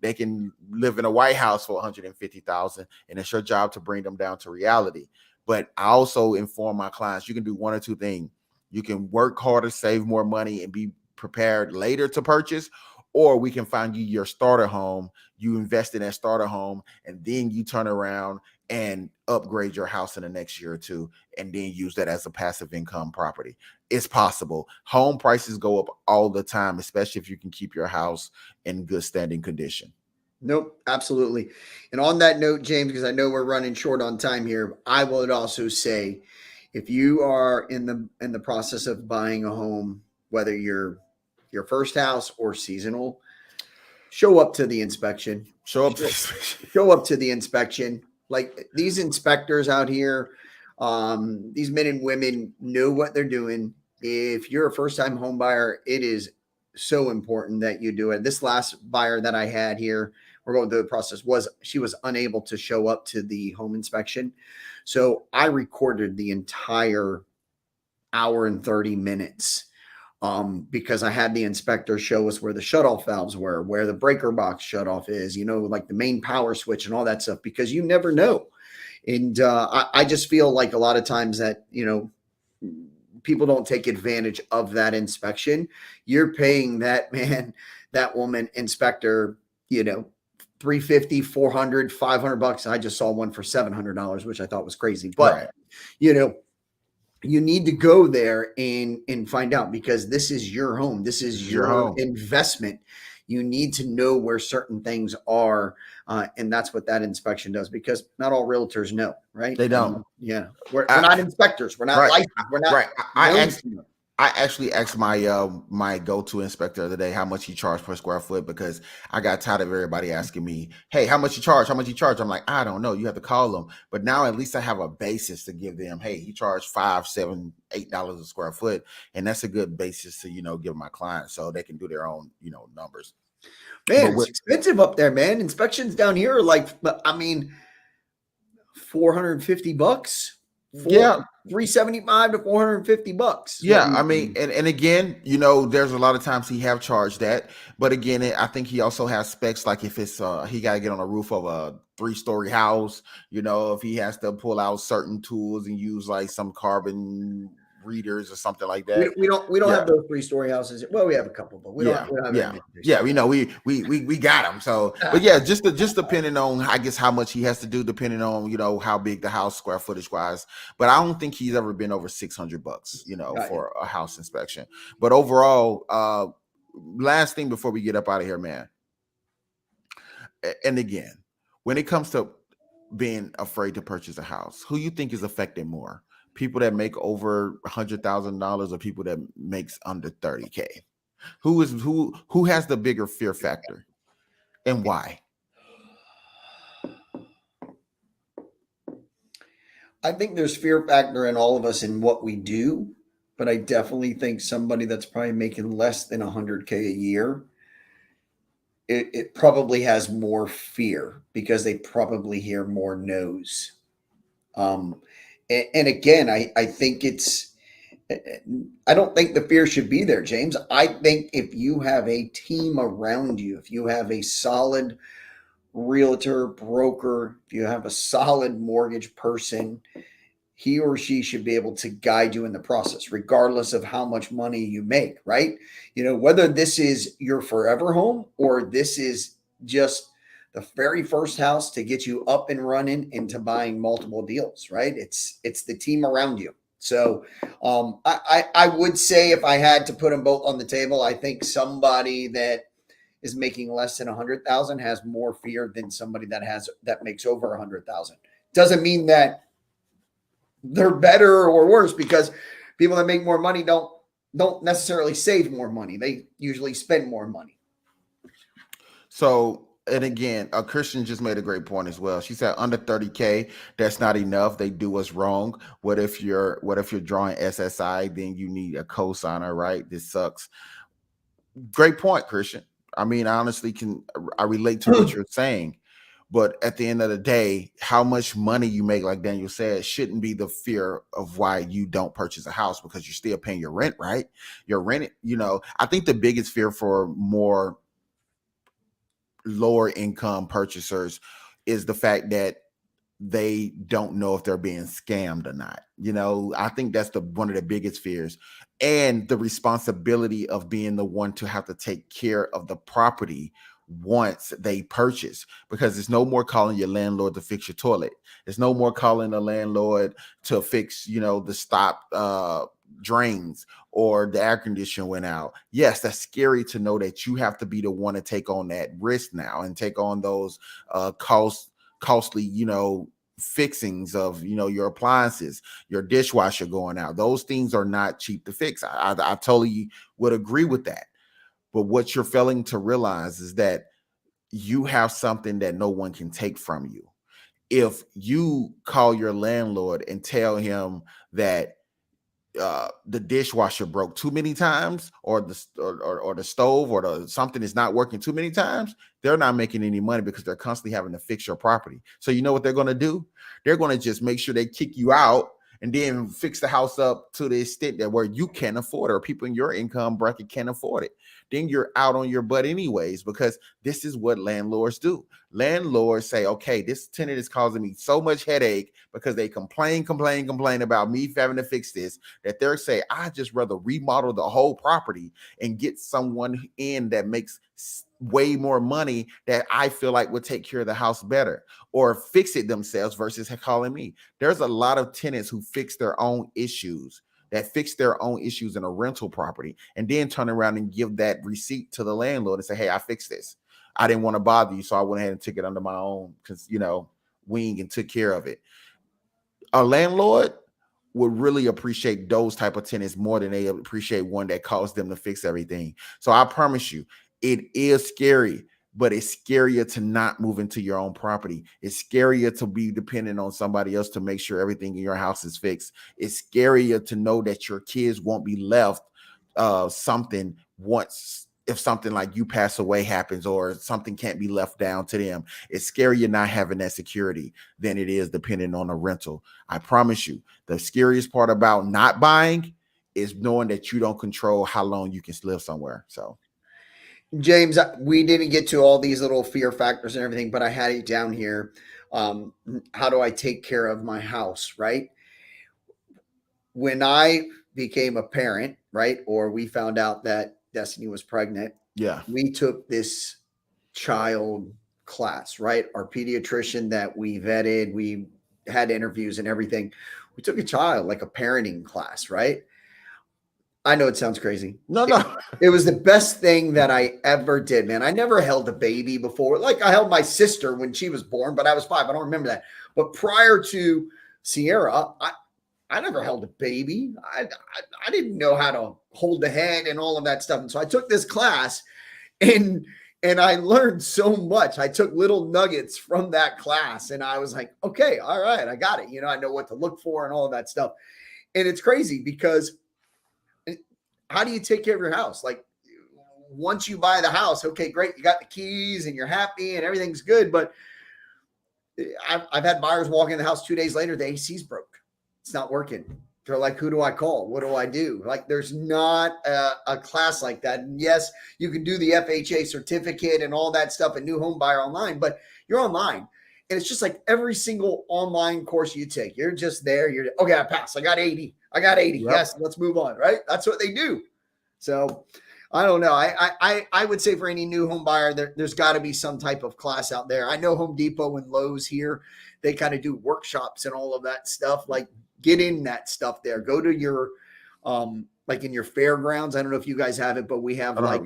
they can live in a White House for $150,000, and it's your job to bring them down to reality. But I also inform my clients, you can do one or two things. You can work harder, save more money, and be prepared later to purchase, or we can find you your starter home. You invest in that starter home, and then you turn around and upgrade your house in the next year or two, and then use that as a passive income property. It's possible. Home prices go up all the time, especially if you can keep your house in good standing condition. Nope, absolutely. And on that note, James, because I know we're running short on time here, I would also say, if you are in the process of buying a home, whether you're your first house or seasonal, show up to the inspection. Show up to the inspection. Like these inspectors out here, these men and women know what they're doing. If you're a first-time home buyer, it is so important that you do it. This last buyer that I had here, we're going through the process, she was unable to show up to the home inspection. So I recorded the entire hour and 30 minutes because I had the inspector show us where the shutoff valves were, where the breaker box shutoff is, like the main power switch and all that stuff, because you never know. And I just feel like a lot of times that, people don't take advantage of that inspection. You're paying that woman inspector, $350, $400, $500. I just saw one for $700, which I thought was crazy. But, right. You need to go there and find out, because this is your home. This is your investment. You need to know where certain things are. And that's what that inspection does, because not all realtors know, right? They don't. We're not inspectors. We're not licensed. We're not. Right. I actually asked my go-to inspector the other day how much he charged per square foot because I got tired of everybody asking me, "Hey, how much you charge? How much you charge?" I'm like, I don't know. You have to call them. But now at least I have a basis to give them. Hey, he charged $5, $7, $8 a square foot, and that's a good basis to give my clients so they can do their own numbers. Man, But it's with expensive up there, man. Inspections down here are like, I mean, $450, four yeah, 375 to $450 is what yeah, we I mean, and again, there's a lot of times he have charged that, but again, I think he also has specs like if it's he got to get on the roof of a 3-story house, if he has to pull out certain tools and use like some carbon readers or something like that. we don't Yeah, have those 3-story houses. Well, we have a couple, but yeah, we don't have very yeah, many yeah. 3-story. We got him. So, but yeah, just depending on I guess how much he has to do, depending on how big the house square footage wise. But I don't think he's ever been over $600, Got you. for a house inspection. But overall, last thing before we get up out of here, man. And again, when it comes to being afraid to purchase a house, who you think is affected more? People that make over $100,000 or people that makes under 30K? Who has the bigger fear factor and why? I think there's fear factor in all of us in what we do, but I definitely think somebody that's probably making less than 100K a year, it probably has more fear because they probably hear more no's. Um, and again, I think I don't think the fear should be there, James. I think if you have a team around you, if you have a solid realtor, broker, if you have a solid mortgage person, he or she should be able to guide you in the process, regardless of how much money you make, right? Whether this is your forever home or this is just the very first house to get you up and running into buying multiple deals, right? It's the team around you. So I would say if I had to put them both on the table, I think somebody that is making less than 100,000 has more fear than somebody that makes over 100,000. Doesn't mean that they're better or worse because people that make more money don't necessarily save more money. They usually spend more money. So, and again, Christian just made a great point as well. She said under 30K, that's not enough. They do us wrong. What if you're drawing SSI, then you need a cosigner, right? This sucks. Great point, Christian. I mean, I relate to what you're saying. But at the end of the day, how much money you make, like Daniel said, shouldn't be the fear of why you don't purchase a house because you're still paying your rent, right? Your rent, I think the biggest fear for more lower income purchasers is the fact that they don't know if they're being scammed or not. I think that's the one of the biggest fears, and the responsibility of being the one to have to take care of the property once they purchase, because there's no more calling your landlord to fix your toilet. There's no more calling the landlord to fix the stop drains or the air conditioner went out. Yes, that's scary to know that you have to be the one to take on that risk now and take on those costly fixings of your appliances, your dishwasher going out. Those things are not cheap to fix. I totally would agree with that. But what you're failing to realize is that you have something that no one can take from you. If you call your landlord and tell him that the dishwasher broke too many times, or the stove or the something is not working too many times, they're not making any money because they're constantly having to fix your property. So you know what they're going to do? They're going to just make sure they kick you out and then fix the house up to the extent that where you can't afford it, or people in your income bracket can't afford it. Then you're out on your butt anyways, because this is what landlords do. Landlords say, okay, this tenant is causing me so much headache because they complain about me having to fix this, that they're saying, I just rather remodel the whole property and get someone in that makes way more money that I feel like would take care of the house better or fix it themselves versus calling me. There's a lot of tenants who fix their own issues, in a rental property, and then turn around and give that receipt to the landlord and say, hey, I fixed this. I didn't want to bother you, so I went ahead and took it under my own wing and took care of it. A landlord would really appreciate those type of tenants more than they appreciate one that calls them to fix everything. So I promise you, it is scary, but it's scarier to not move into your own property. It's scarier to be dependent on somebody else to make sure everything in your house is fixed. It's scarier to know that your kids won't be left something once if something like you pass away happens or something can't be left down to them. It's scarier not having that security than it is depending on a rental. I promise you, the scariest part about not buying is knowing that you don't control how long you can live somewhere. So James, we didn't get to all these little fear factors and everything, but I had it down here. How do I take care of my house, right? When I became a parent, right, or we found out that Destiny was pregnant, yeah, we took this child class, right? Our pediatrician that we vetted, we had interviews and everything. We took a child, like a parenting class, right? I know it sounds crazy. no, no, It was the best thing that I ever did, man. I never held a baby before. Like I held my sister when she was born, but I was 5. I don't remember that. But prior to Sierra, I never held a baby. I didn't know how to hold the head and all of that stuff. And so I took this class and I learned so much. I took little nuggets from that class and I was like, okay, all right, I got it. You know, I know what to look for and all of that stuff. And it's crazy because how do you take care of your house? Like once you buy the house, okay, great. You got the keys and you're happy and everything's good. But I've had buyers walk in the house 2 days later, the AC's broke. It's not working. They're like, who do I call? What do I do? Like there's not a class like that. And yes, you can do the FHA certificate and all that stuff and new home buyer online, but you're online. And it's just like every single online course you take, you're just there. You're okay. I passed. I got 80. Yep. Yes. Let's move on. Right. That's what they do. So I don't know. I would say for any new home buyer, there's got to be some type of class out there. I know Home Depot and Lowe's here, they kind of do workshops and all of that stuff. Like get in that stuff there. Go to your, like in your fairgrounds. I don't know if you guys have it, but we have like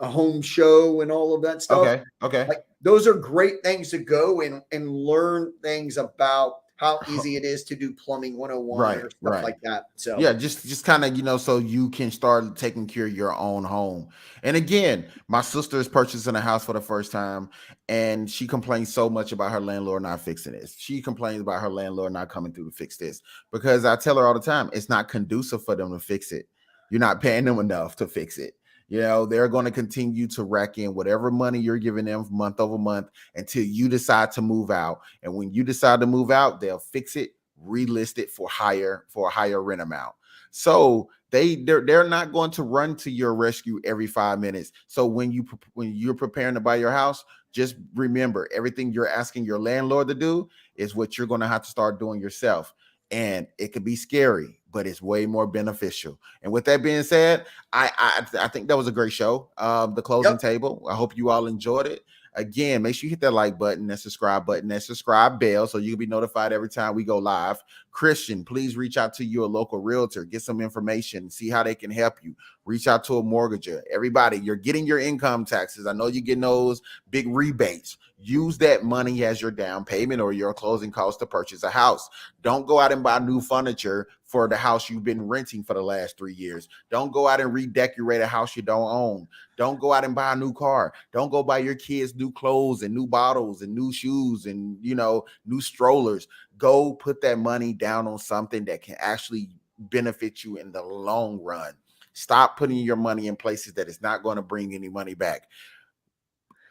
a home show and all of that stuff. Okay. Like those are great things to go and learn things about how easy it is to do plumbing 101 or stuff like that. So yeah, just kind of, so you can start taking care of your own home. And again, my sister is purchasing a house for the first time and she complains so much about her landlord not fixing this. She complains about her landlord not coming through to fix this because I tell her all the time, it's not conducive for them to fix it. You're not paying them enough to fix it. They're going to continue to rack in whatever money you're giving them month over month until you decide to move out. And when you decide to move out, they'll fix it, relist it for a higher rent amount. So they're not going to run to your rescue every 5 minutes. So when you're preparing to buy your house, just remember everything you're asking your landlord to do is what you're going to have to start doing yourself. And it could be scary, but it's way more beneficial. And with that being said, I think that was a great show. The closing table. I hope you all enjoyed it. Again, make sure you hit that like button, that subscribe button, that subscribe bell so you'll be notified every time we go live. Christian, please reach out to your local realtor, get some information, see how they can help you. Reach out to a mortgager. Everybody, you're getting your income taxes. I know you're getting those big rebates. Use that money as your down payment or your closing cost to purchase a house. Don't go out and buy new furniture for the house you've been renting for the last 3 years. Don't go out and redecorate a house you don't own. Don't go out and buy a new car. Don't go buy your kids new clothes and new bottles and new shoes and, new strollers. Go put that money down on something that can actually benefit you in the long run. Stop putting your money in places that is not going to bring any money back.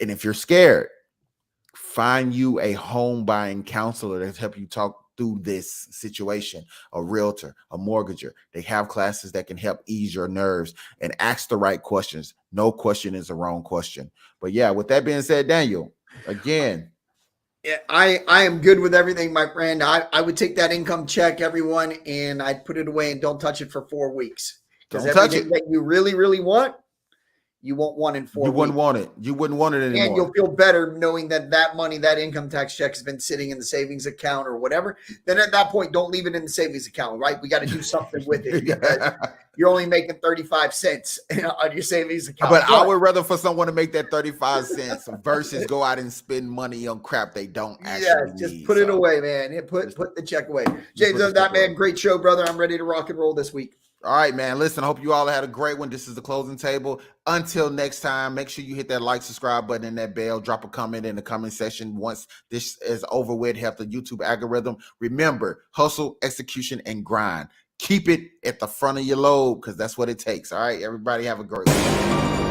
And if you're scared, find you a home buying counselor to help you talk through this situation, a realtor, a mortgager. They have classes that can help ease your nerves and ask the right questions. No question is a wrong question. But yeah, with that being said, Daniel, again. Yeah, I am good with everything, my friend. I would take that income check, everyone, and I'd put it away and don't touch it for 4 weeks. Because everything that you really, really want, you won't want in 4 You weeks. wouldn't want it. You wouldn't want it anymore. And you'll feel better knowing that money, that income tax check has been sitting in the savings account or whatever. Then at that point, don't leave it in the savings account, right? We got to do something with it because you're only making 35 cents on your savings account. But I would rather for someone to make that 35 cents versus go out and spend money on crap they don't actually need. Just put it away, man. Put the check away. James, that man, great show, brother. I'm ready to rock and roll this week. All right, man. Listen, I hope you all had a great one. This is the closing table. Until next time, make sure you hit that like, subscribe button, and that bell. Drop a comment in the comment section once this is over with. Help the YouTube algorithm. Remember, hustle, execution, and grind. Keep it at the front of your load because that's what it takes. All right, everybody have a great one.